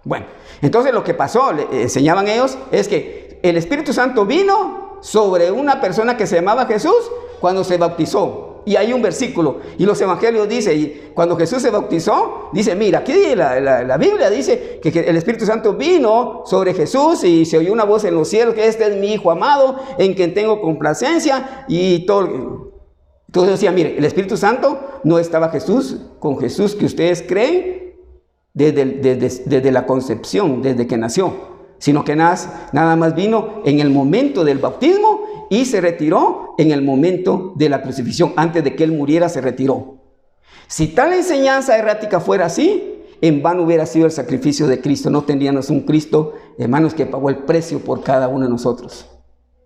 Bueno, entonces lo que pasó, le enseñaban ellos, es que el Espíritu Santo vino sobre una persona que se llamaba Jesús cuando se bautizó. Y hay un versículo, y los evangelios dicen, y cuando Jesús se bautizó, dice, mira, aquí la Biblia dice que el Espíritu Santo vino sobre Jesús y se oyó una voz en los cielos, que este es mi Hijo amado, en quien tengo complacencia, y todo. Entonces decía, mire, el Espíritu Santo no estaba con Jesús que ustedes creen desde la concepción, desde que nació, sino que nada más vino en el momento del bautismo y se retiró en el momento de la crucifixión. Antes de que él muriera se retiró. Si tal enseñanza errática fuera así, en vano hubiera sido el sacrificio de Cristo. No tendríamos un Cristo, hermanos, que pagó el precio por cada uno de nosotros.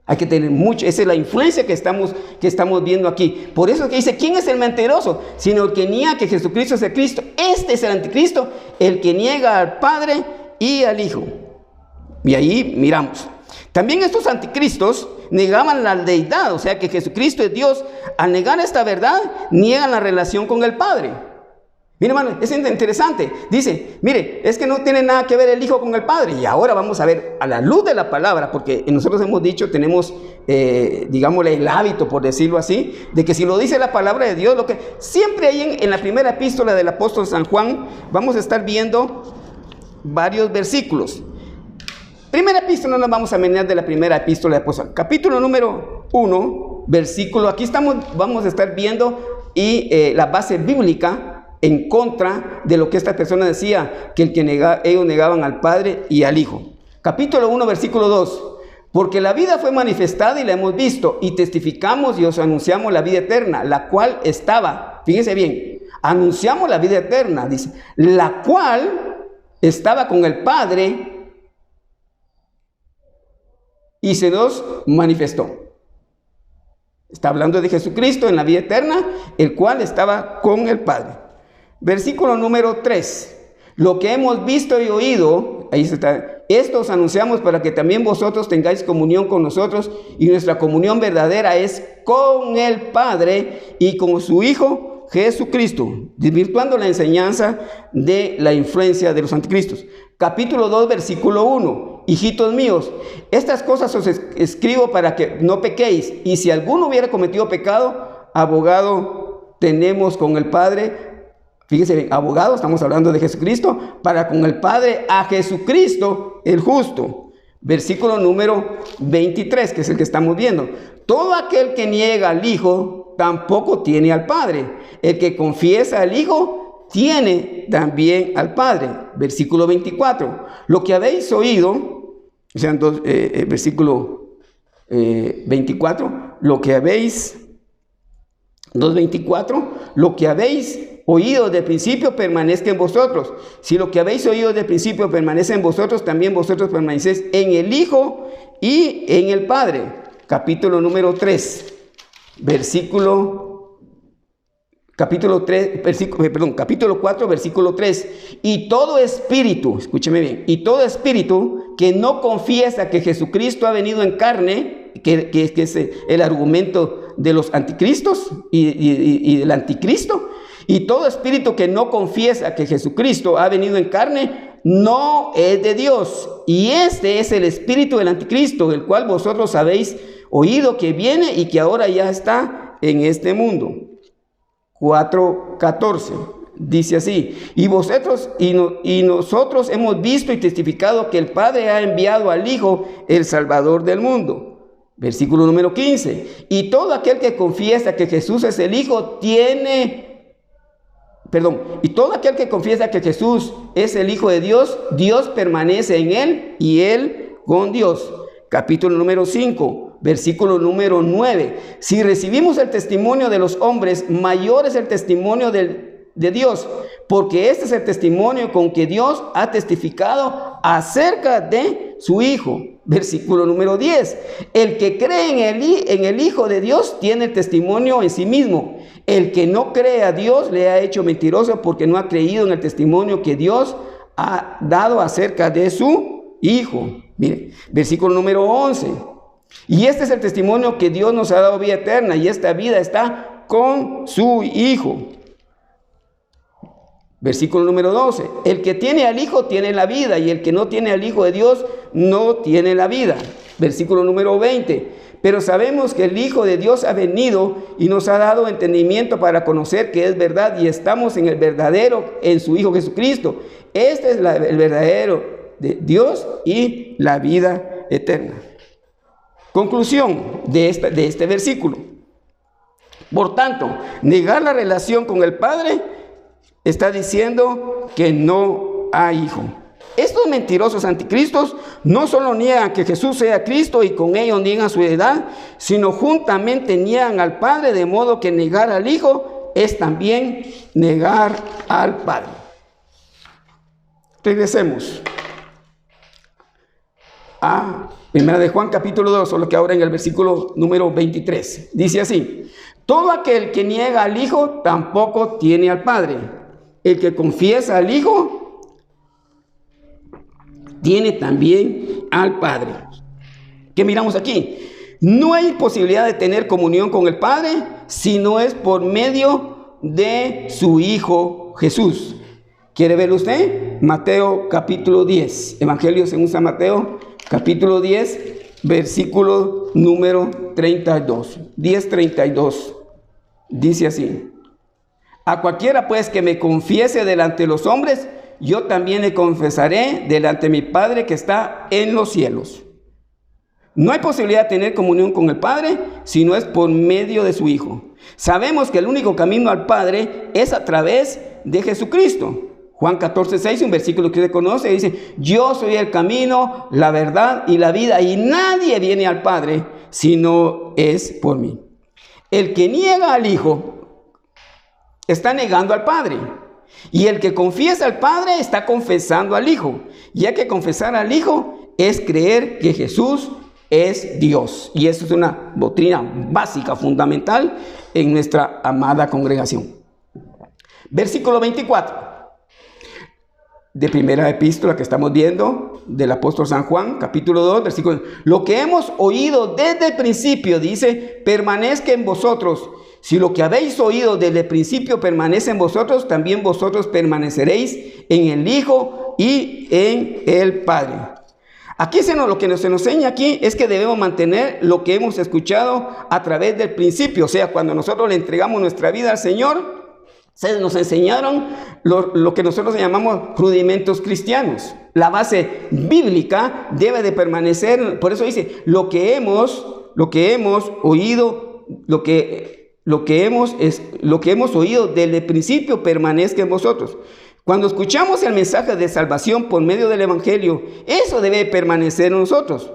Hay que tener mucho, esa es la influencia que estamos viendo aquí. Por eso es que dice, ¿quién es el mentiroso? Sino el que niega que Jesucristo es el Cristo. Este es el anticristo, el que niega al Padre y al Hijo. Y ahí miramos. También estos anticristos negaban la deidad, o sea que Jesucristo es Dios. Al negar esta verdad, niegan la relación con el Padre. Mire, hermano, es interesante. Dice, mire, es que no tiene nada que ver el Hijo con el Padre. Y ahora vamos a ver a la luz de la palabra, porque nosotros hemos dicho, tenemos, digámosle, el hábito, por decirlo así, de que si lo dice la palabra de Dios, lo que siempre hay en la primera epístola del apóstol San Juan, vamos a estar viendo varios versículos. Primera epístola, no nos vamos a menear de la primera epístola de apóstol. Capítulo número 1, versículo, aquí vamos a estar viendo y la base bíblica en contra de lo que esta persona decía, que ellos negaban al Padre y al Hijo. Capítulo 1, versículo 2. Porque la vida fue manifestada y la hemos visto, y testificamos y os anunciamos la vida eterna, la cual estaba, fíjense bien, anunciamos la vida eterna, dice, la cual estaba con el Padre y se nos manifestó. Está hablando de Jesucristo en la vida eterna, el cual estaba con el Padre. Versículo número 3. Lo que hemos visto y oído, ahí está. Esto os anunciamos para que también vosotros tengáis comunión con nosotros, y nuestra comunión verdadera es con el Padre y con su Hijo Jesucristo, desvirtuando la enseñanza de la influencia de los anticristos. Capítulo 2, versículo 1. Hijitos míos, estas cosas os escribo para que no pequéis, y si alguno hubiera cometido pecado, abogado tenemos con el Padre. Fíjense bien, abogado, estamos hablando de Jesucristo, para con el Padre, a Jesucristo el justo. Versículo número 23, que es el que estamos viendo. Todo aquel que niega al Hijo, tampoco tiene al Padre. El que confiesa al Hijo, tiene también al Padre. Versículo 24. Lo que habéis oído, o sea, versículo 24, lo que habéis, 2:24, lo que habéis oído de principio permanezca en vosotros. Si lo que habéis oído de principio permanece en vosotros, también vosotros permanecéis en el Hijo y en el Padre. Capítulo número 3, capítulo 4, versículo 3. Y todo espíritu, escúcheme bien, y todo espíritu que no confiesa que Jesucristo ha venido en carne, que es el argumento de los anticristos y del anticristo, y todo espíritu que no confiesa que Jesucristo ha venido en carne, no es de Dios. Y este es el espíritu del anticristo, el cual vosotros habéis oído que viene y que ahora ya está en este mundo. 4:14 dice así: y vosotros y nosotros hemos visto y testificado que el Padre ha enviado al Hijo, el Salvador del mundo. Versículo número 15. Y todo aquel que confiesa que Jesús es el Hijo y todo aquel que confiesa que Jesús es el Hijo de Dios, Dios permanece en él y él con Dios. Capítulo número 5, versículo número 9. Si recibimos el testimonio de los hombres, mayor es el testimonio de Dios, porque este es el testimonio con que Dios ha testificado acerca de su Hijo. Versículo número 10. El que cree en el Hijo de Dios tiene el testimonio en sí mismo. El que no cree a Dios le ha hecho mentiroso, porque no ha creído en el testimonio que Dios ha dado acerca de su Hijo. Mire, versículo número 11. Y este es el testimonio que Dios nos ha dado vida eterna, y esta vida está con su Hijo. Versículo número 12. El que tiene al Hijo tiene la vida, y el que no tiene al Hijo de Dios no tiene la vida. Versículo número 20. Pero sabemos que el Hijo de Dios ha venido y nos ha dado entendimiento para conocer que es verdad, y estamos en el verdadero, en su Hijo Jesucristo. Este es el verdadero de Dios y la vida eterna. Conclusión de este versículo. Por tanto, negar la relación con el Padre está diciendo que no hay Hijo. Estos mentirosos anticristos no solo niegan que Jesús sea Cristo y con ello niegan su deidad, sino juntamente niegan al Padre, de modo que negar al Hijo es también negar al Padre. Regresemos a 1 de Juan capítulo 2, solo que ahora en el versículo número 23. Dice así: todo aquel que niega al Hijo tampoco tiene al Padre. El que confiesa al Hijo tiene también al Padre. ¿Qué miramos aquí? No hay posibilidad de tener comunión con el Padre si no es por medio de su Hijo Jesús. ¿Quiere verlo usted? Mateo capítulo 10. Evangelio según San Mateo capítulo 10, versículo número 32. 10:32. Dice así: a cualquiera pues que me confiese delante de los hombres, yo también le confesaré delante de mi Padre que está en los cielos. No hay posibilidad de tener comunión con el Padre si no es por medio de su Hijo. Sabemos que el único camino al Padre es a través de Jesucristo. Juan 14:6, un versículo que usted conoce, dice: yo soy el camino, la verdad y la vida, y nadie viene al Padre si no es por mí. El que niega al Hijo está negando al Padre. Y el que confiesa al Padre está confesando al Hijo. Ya que confesar al Hijo es creer que Jesús es Dios. Y eso es una doctrina básica, fundamental en nuestra amada congregación. Versículo 24. De primera epístola que estamos viendo del apóstol San Juan, capítulo 2, versículo. Lo que hemos oído desde el principio, dice, permanezca en vosotros. Si lo que habéis oído desde el principio permanece en vosotros, también vosotros permaneceréis en el Hijo y en el Padre. Aquí lo que se nos enseña aquí es que debemos mantener lo que hemos escuchado a través del principio. O sea, cuando nosotros le entregamos nuestra vida al Señor, nos enseñaron lo que nosotros llamamos rudimentos cristianos. La base bíblica debe de permanecer. Por eso dice, lo que hemos oído, lo que hemos oído desde el principio permanezca en vosotros. Cuando escuchamos el mensaje de salvación por medio del Evangelio, eso debe permanecer en nosotros.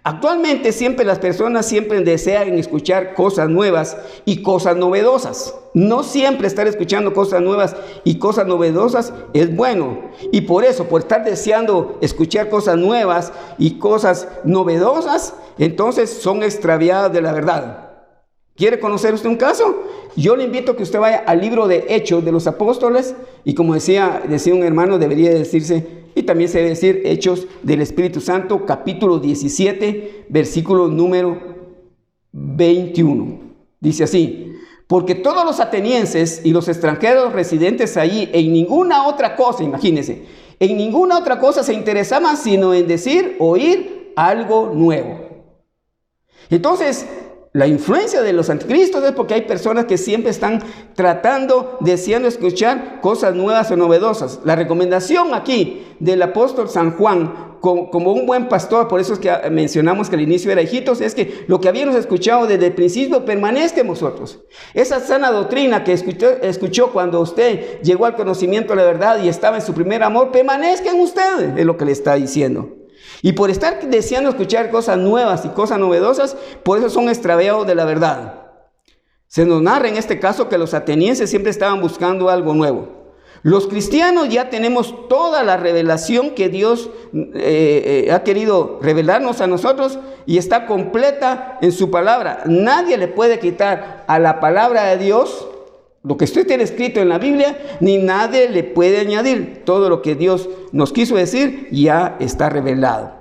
Actualmente las personas siempre desean escuchar cosas nuevas y cosas novedosas. No siempre estar escuchando cosas nuevas y cosas novedosas es bueno. Y por eso, por estar deseando escuchar cosas nuevas y cosas novedosas, entonces son extraviadas de la verdad. ¿Quiere conocer usted un caso? Yo le invito a que usted vaya al libro de Hechos de los Apóstoles, y como decía un hermano, debería decirse, y también se debe decir, Hechos del Espíritu Santo, capítulo 17, versículo número 21. Dice así: porque todos los atenienses y los extranjeros residentes allí en ninguna otra cosa, imagínense, en ninguna otra cosa se interesaban sino en oír algo nuevo. Entonces, la influencia de los anticristos es porque hay personas que siempre están deseando escuchar cosas nuevas o novedosas. La recomendación aquí del apóstol San Juan, como un buen pastor, por eso es que mencionamos que al inicio era hijitos, es que lo que habíamos escuchado desde el principio permanezca en vosotros. Esa sana doctrina que escuchó cuando usted llegó al conocimiento de la verdad y estaba en su primer amor, permanezca en usted, es lo que le está diciendo. Y por estar deseando escuchar cosas nuevas y cosas novedosas, por eso son extraviados de la verdad. Se nos narra en este caso que los atenienses siempre estaban buscando algo nuevo. Los cristianos ya tenemos toda la revelación que Dios ha querido revelarnos a nosotros y está completa en su palabra. Nadie le puede quitar a la palabra de Dios lo que usted tiene escrito en la Biblia, ni nadie le puede añadir. Todo lo que Dios nos quiso decir ya está revelado.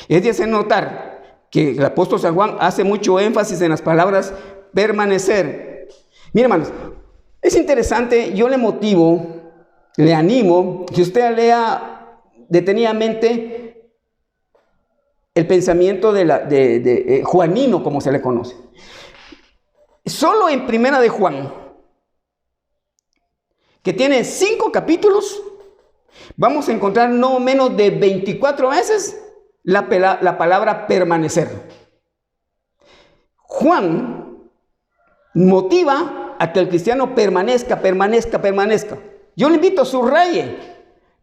Es de hacer notar que el apóstol San Juan hace mucho énfasis en las palabras permanecer. Mire, hermanos, es interesante, yo le motivo, le animo, que usted lea detenidamente el pensamiento de Juanino, como se le conoce. Solo en Primera de Juan, que tiene 5 capítulos, vamos a encontrar no menos de 24 veces la palabra permanecer. Juan motiva a que el cristiano permanezca. Yo le invito a subraye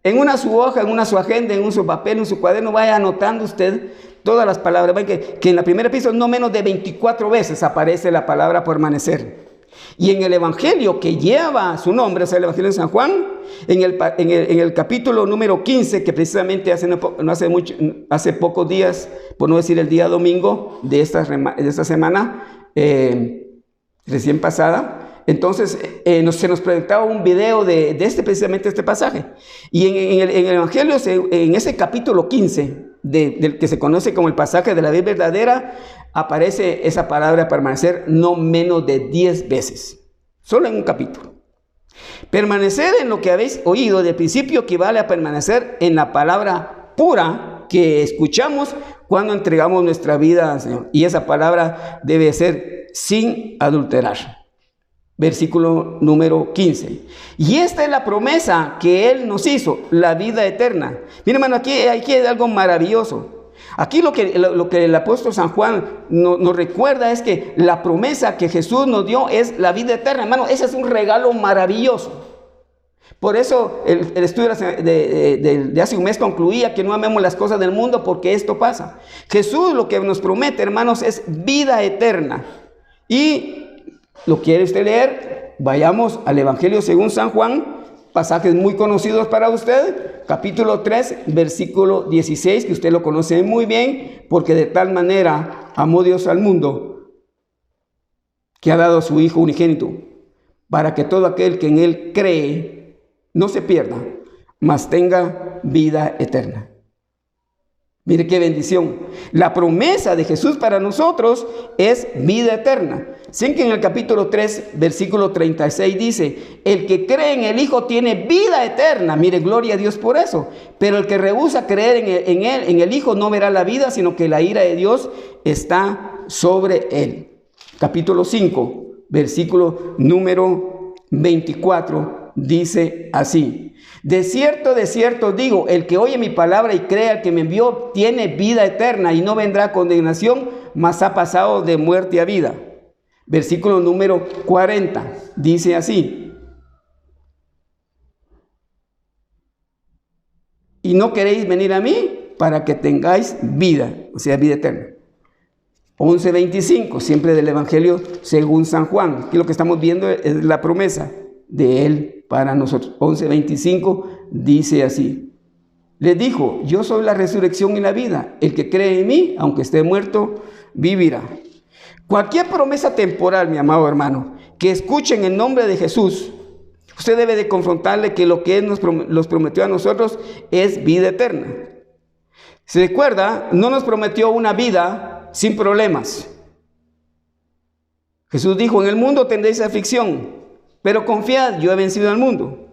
en su hoja, en su agenda, en su papel, en su cuaderno, vaya anotando usted todas las palabras. Ven que en la primera epístola no menos de 24 veces aparece la palabra permanecer. Y en el evangelio que lleva su nombre, o sea, el evangelio de San Juan, en el capítulo número 15, que precisamente hace pocos días, por no decir el día domingo de esta semana recién pasada, entonces se nos proyectaba un video de precisamente este pasaje. Y en el evangelio, en ese capítulo 15, del que se conoce como el pasaje de la vida verdadera, aparece esa palabra permanecer no menos de 10 veces, solo en un capítulo. Permanecer en lo que habéis oído del principio equivale a permanecer en la palabra pura que escuchamos cuando entregamos nuestra vida al Señor. Y esa palabra debe ser sin adulterar. Versículo número 15. Y esta es la promesa que Él nos hizo, la vida eterna. Miren, hermano, aquí hay algo maravilloso. Aquí lo que el apóstol San Juan nos recuerda es que la promesa que Jesús nos dio es la vida eterna, hermano. Ese es un regalo maravilloso. Por eso el estudio de hace un mes concluía que no amemos las cosas del mundo, porque esto pasa. Jesús lo que nos promete, hermanos, es vida eterna. Y lo quiere usted leer, vayamos al Evangelio según San Juan, pasajes muy conocidos para usted, capítulo 3, versículo 16, que usted lo conoce muy bien, porque de tal manera amó Dios al mundo, que ha dado a su Hijo unigénito, para que todo aquel que en Él cree no se pierda, mas tenga vida eterna. Mire qué bendición. La promesa de Jesús para nosotros es vida eterna. Sin que en el capítulo 3, versículo 36 dice, el que cree en el Hijo tiene vida eterna. Mire, gloria a Dios por eso. Pero el que rehúsa creer en el Hijo no verá la vida, sino que la ira de Dios está sobre él. Capítulo 5, versículo número 24. Dice así: de cierto os digo, el que oye mi palabra y cree al que me envió, tiene vida eterna y no vendrá a condenación, mas ha pasado de muerte a vida. Versículo número 40, dice así: y no queréis venir a mí para que tengáis vida, o sea, vida eterna. 11:25, siempre del Evangelio según San Juan. Aquí lo que estamos viendo es la promesa de Él para nosotros. 11:25 dice así: les dijo, yo soy la resurrección y la vida. El que cree en mí, aunque esté muerto, vivirá. Cualquier promesa temporal, mi amado hermano, que escuchen en nombre de Jesús, usted debe de confrontarle que lo que Él nos prometió a nosotros es vida eterna. ¿Se recuerda? No nos prometió una vida sin problemas. Jesús dijo, en el mundo tendréis aflicción, pero confiad, yo he vencido al mundo.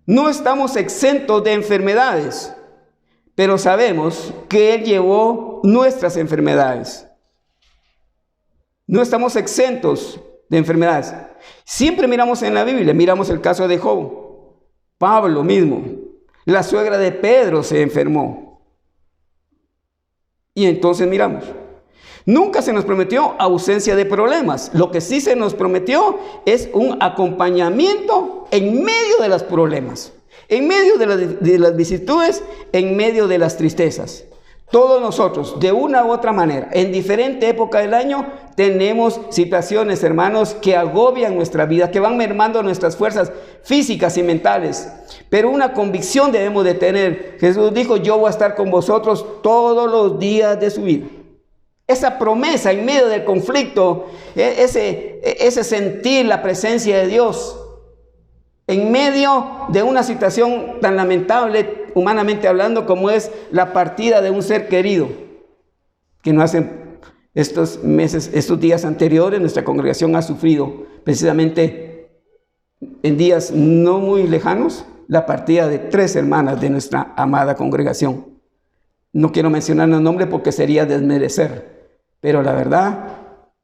No estamos exentos de enfermedades, pero sabemos que Él llevó nuestras enfermedades. No estamos exentos de enfermedades. Siempre miramos en la Biblia, miramos el caso de Job, Pablo mismo, la suegra de Pedro se enfermó. Y entonces miramos. Nunca se nos prometió ausencia de problemas. Lo que sí se nos prometió es un acompañamiento en medio de los problemas, en medio de las vicisitudes, en medio de las tristezas. Todos nosotros, de una u otra manera, en diferente época del año, tenemos situaciones, hermanos, que agobian nuestra vida, que van mermando nuestras fuerzas físicas y mentales. Pero una convicción debemos de tener. Jesús dijo, yo voy a estar con vosotros todos los días de su vida. Esa promesa en medio del conflicto, ese sentir la presencia de Dios, en medio de una situación tan lamentable, humanamente hablando, como es la partida de un ser querido, que no hace estos meses, estos días anteriores, nuestra congregación ha sufrido precisamente en días no muy lejanos, la partida de 3 hermanas de nuestra amada congregación. No quiero mencionar los nombres porque sería desmerecer, pero la verdad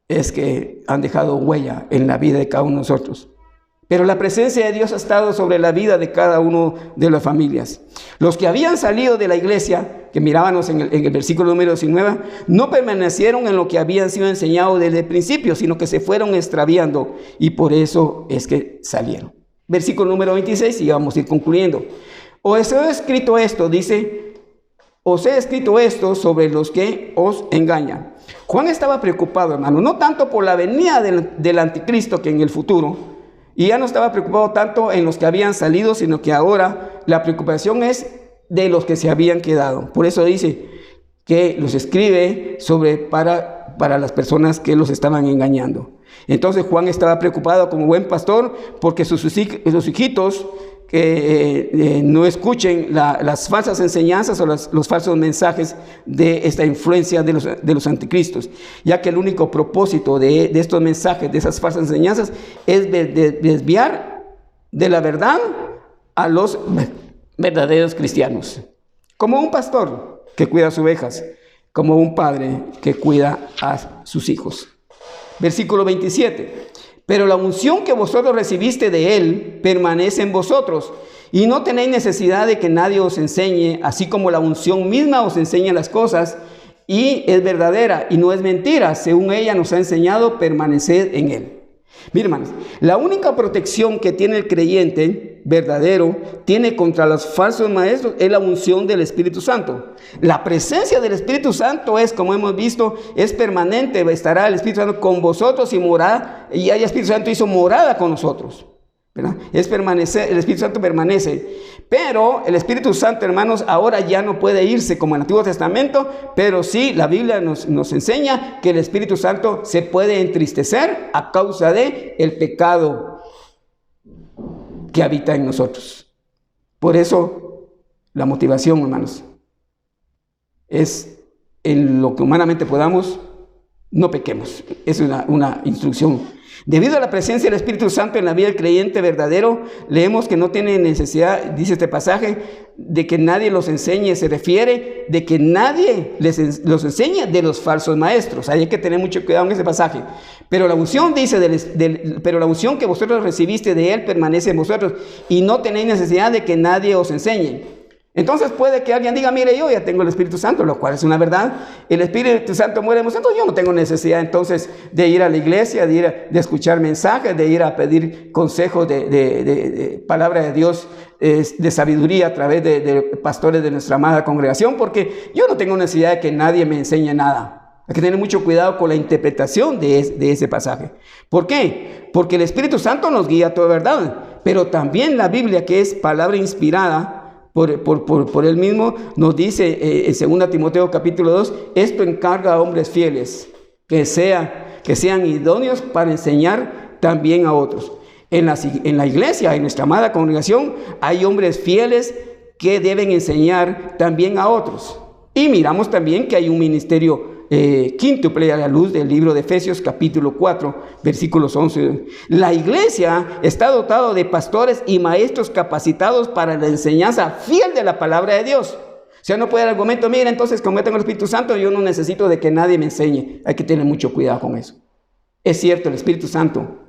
es que han dejado huella en la vida de cada uno de nosotros. Pero la presencia de Dios ha estado sobre la vida de cada uno de las familias. Los que habían salido de la iglesia, que mirábamos en el versículo número 19, no permanecieron en lo que habían sido enseñados desde el principio, sino que se fueron extraviando, y por eso es que salieron. Versículo número 26, y vamos a ir concluyendo. Os he escrito esto, dice, os he escrito esto sobre los que os engañan. Juan estaba preocupado, hermano, no tanto por la venida del anticristo que en el futuro, y ya no estaba preocupado tanto en los que habían salido, sino que ahora la preocupación es de los que se habían quedado. Por eso dice que los escribe para las personas que los estaban engañando. Entonces Juan estaba preocupado como buen pastor porque sus hijitos no escuchen las falsas enseñanzas o los falsos mensajes de esta influencia de los anticristos, ya que el único propósito de estos mensajes, de esas falsas enseñanzas, es desviar de la verdad a los verdaderos cristianos. Como un pastor que cuida a sus ovejas, como un padre que cuida a sus hijos. Versículo 27. Pero la unción que vosotros recibiste de Él permanece en vosotros, Y no tenéis necesidad de que nadie os enseñe, así como la unción misma os enseña las cosas, y es verdadera y no es mentira, según ella nos ha enseñado, permaneced en él. Miren, hermanos, la única protección que tiene el creyente verdadero, tiene contra los falsos maestros, es la unción del Espíritu Santo. La presencia del Espíritu Santo es, como hemos visto, es permanente. Estará el Espíritu Santo con vosotros y morada, y el Espíritu Santo hizo morada con nosotros, ¿verdad? Es permanecer, el Espíritu Santo permanece. Pero el Espíritu Santo, hermanos, ahora ya no puede irse como en el Antiguo Testamento, pero sí la Biblia nos enseña que el Espíritu Santo se puede entristecer a causa de el pecado que habita en nosotros. Por eso la motivación, hermanos, es en lo que humanamente podamos, no pequemos. Es una instrucción. Debido a la presencia del Espíritu Santo en la vida del creyente verdadero, leemos que no tiene necesidad, dice este pasaje, de que nadie los enseñe. Se refiere de que nadie los enseñe de los falsos maestros. Hay que tener mucho cuidado en ese pasaje. Pero la unción dice, pero la unción que vosotros recibiste de él permanece en vosotros, y no tenéis necesidad de que nadie os enseñe. Entonces puede que alguien diga, mire, yo ya tengo el Espíritu Santo, lo cual es una verdad. El Espíritu Santo muere en vosotros, yo no tengo necesidad entonces de ir a la iglesia, de escuchar mensajes, de ir a pedir consejos de palabra de Dios, de sabiduría a través de pastores de nuestra amada congregación, porque yo no tengo necesidad de que nadie me enseñe nada. Hay que tener mucho cuidado con la interpretación de ese pasaje. ¿Por qué? Porque el Espíritu Santo nos guía a toda verdad, pero también la Biblia, que es palabra inspirada por él mismo, nos dice en 2 Timoteo capítulo 2, esto encarga a hombres fieles, que sean idóneos para enseñar también a otros. En la iglesia, en nuestra amada congregación, hay hombres fieles que deben enseñar también a otros. Y miramos también que hay un ministerio quíntuple a la luz del libro de Efesios capítulo 4 versículos 11. La iglesia está dotada de pastores y maestros capacitados para la enseñanza fiel de la palabra de Dios. O sea, no puede dar argumento, mira, entonces como yo tengo el Espíritu Santo, yo no necesito de que nadie me enseñe. Hay que tener mucho cuidado con eso. Es cierto, el Espíritu Santo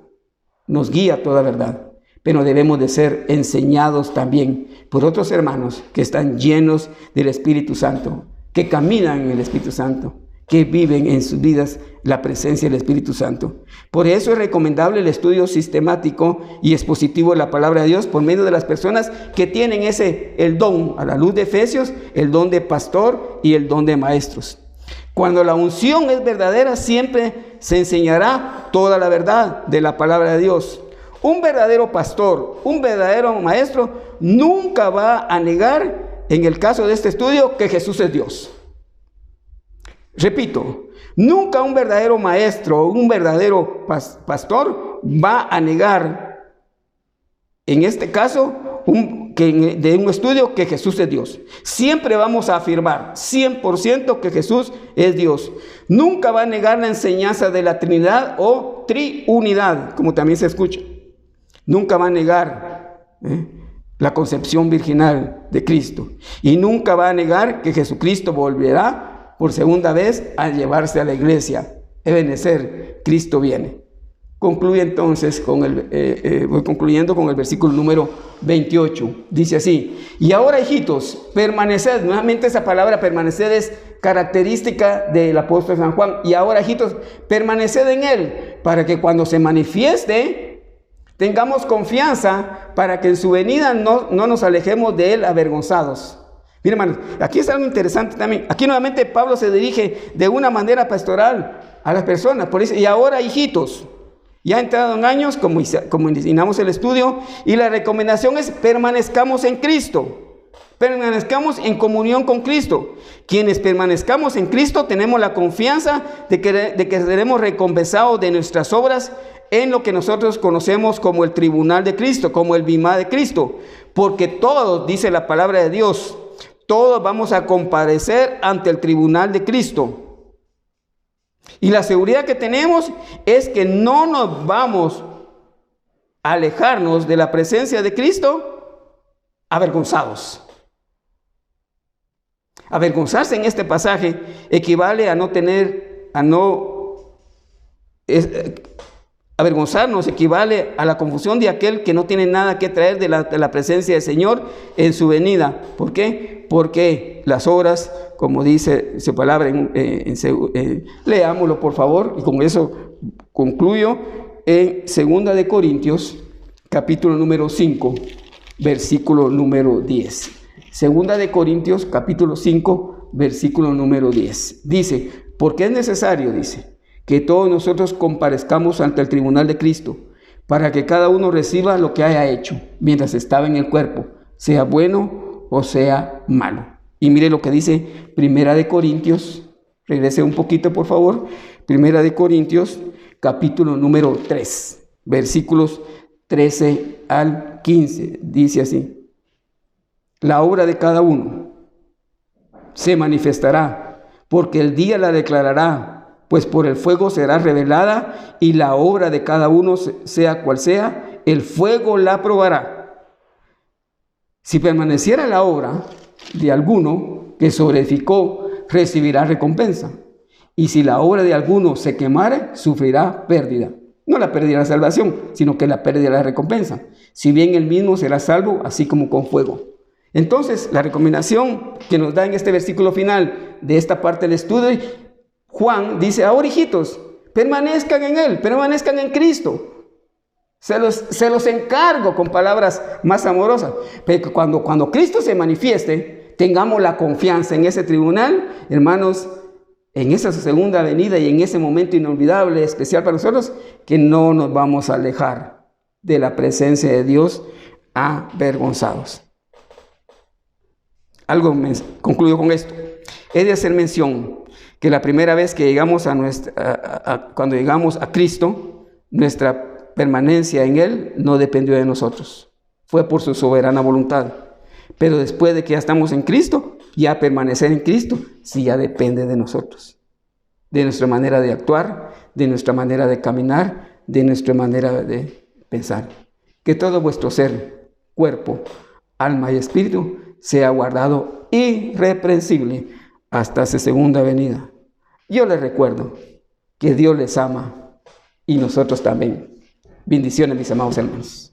nos guía a toda verdad, pero debemos de ser enseñados también por otros hermanos que están llenos del Espíritu Santo, que caminan en el Espíritu Santo, que viven en sus vidas la presencia del Espíritu Santo. Por eso es recomendable el estudio sistemático y expositivo de la palabra de Dios por medio de las personas que tienen el don, a la luz de Efesios, el don de pastor y el don de maestros. Cuando la unción es verdadera, siempre se enseñará toda la verdad de la palabra de Dios. Un verdadero pastor, un verdadero maestro, nunca va a negar, en el caso de este estudio, que Jesús es Dios. Repito, nunca un verdadero maestro, un verdadero pastor va a negar, en este caso, de un estudio, que Jesús es Dios. Siempre vamos a afirmar 100% que Jesús es Dios. Nunca va a negar la enseñanza de la Trinidad o triunidad, como también se escucha. Nunca va a negar la concepción virginal de Cristo. Y nunca va a negar que Jesucristo volverá por segunda vez a llevarse a la iglesia. Ebenecer, Cristo viene. Concluye entonces voy concluyendo con el versículo número 28. Dice así: y ahora, hijitos, permaneced. Nuevamente esa palabra permaneced es característica del apóstol San Juan. Y ahora, hijitos, permaneced en él, para que cuando se manifieste tengamos confianza, para que en su venida no nos alejemos de él avergonzados. Miren, hermanos, aquí es algo interesante también. Aquí nuevamente Pablo se dirige de una manera pastoral a las personas. Por eso, y ahora, hijitos, ya ha entrado en años, como iniciamos el estudio, y la recomendación es: permanezcamos en Cristo, permanezcamos en comunión con Cristo. Quienes permanezcamos en Cristo tenemos la confianza de que seremos recompensados de nuestras obras en lo que nosotros conocemos como el tribunal de Cristo, como el bimá de Cristo. Porque todos, dice la palabra de Dios, todos vamos a comparecer ante el tribunal de Cristo. Y la seguridad que tenemos es que no nos vamos a alejarnos de la presencia de Cristo avergonzados. Avergonzarse en este pasaje equivale a no tener, Avergonzarnos equivale a la confusión de aquel que no tiene nada que traer de la presencia del Señor en su venida. ¿Por qué? Porque las obras, como dice su palabra, leámoslo por favor, y con eso concluyo, en 2 de Corintios, capítulo número 5, versículo número 10. 2 de Corintios, capítulo 5, versículo número 10. Dice, porque es necesario, dice, que todos nosotros comparezcamos ante el tribunal de Cristo, para que cada uno reciba lo que haya hecho mientras estaba en el cuerpo, sea bueno o sea malo. Y mire lo que dice 1 de Corintios, regrese un poquito por favor, 1 de Corintios, capítulo número 3, versículos 13 al 15, dice así: la obra de cada uno se manifestará, porque el día la declarará, pues por el fuego será revelada, y la obra de cada uno, sea cual sea, el fuego la probará. Si permaneciera la obra de alguno que sobreedificó, recibirá recompensa. Y si la obra de alguno se quemare, sufrirá pérdida. No la pérdida de la salvación, sino que la pérdida de la recompensa. Si bien él mismo será salvo, así como con fuego. Entonces, la recomendación que nos da en este versículo final de esta parte del estudio, Juan dice: ahora, hijitos, permanezcan en Él, permanezcan en Cristo. Se los encargo con palabras más amorosas. Pero cuando Cristo se manifieste, tengamos la confianza en ese tribunal, hermanos, en esa segunda venida y en ese momento inolvidable, especial para nosotros, que no nos vamos a alejar de la presencia de Dios avergonzados. Concluyo con esto. He de hacer mención que la primera vez que llegamos cuando llegamos a Cristo, nuestra permanencia en Él no dependió de nosotros. Fue por su soberana voluntad. Pero después de que ya estamos en Cristo, ya permanecer en Cristo sí ya depende de nosotros. De nuestra manera de actuar, de nuestra manera de caminar, de nuestra manera de pensar. Que todo vuestro ser, cuerpo, alma y espíritu sea guardado irreprensible hasta su segunda venida. Yo les recuerdo que Dios les ama y nosotros también. Bendiciones, mis amados hermanos.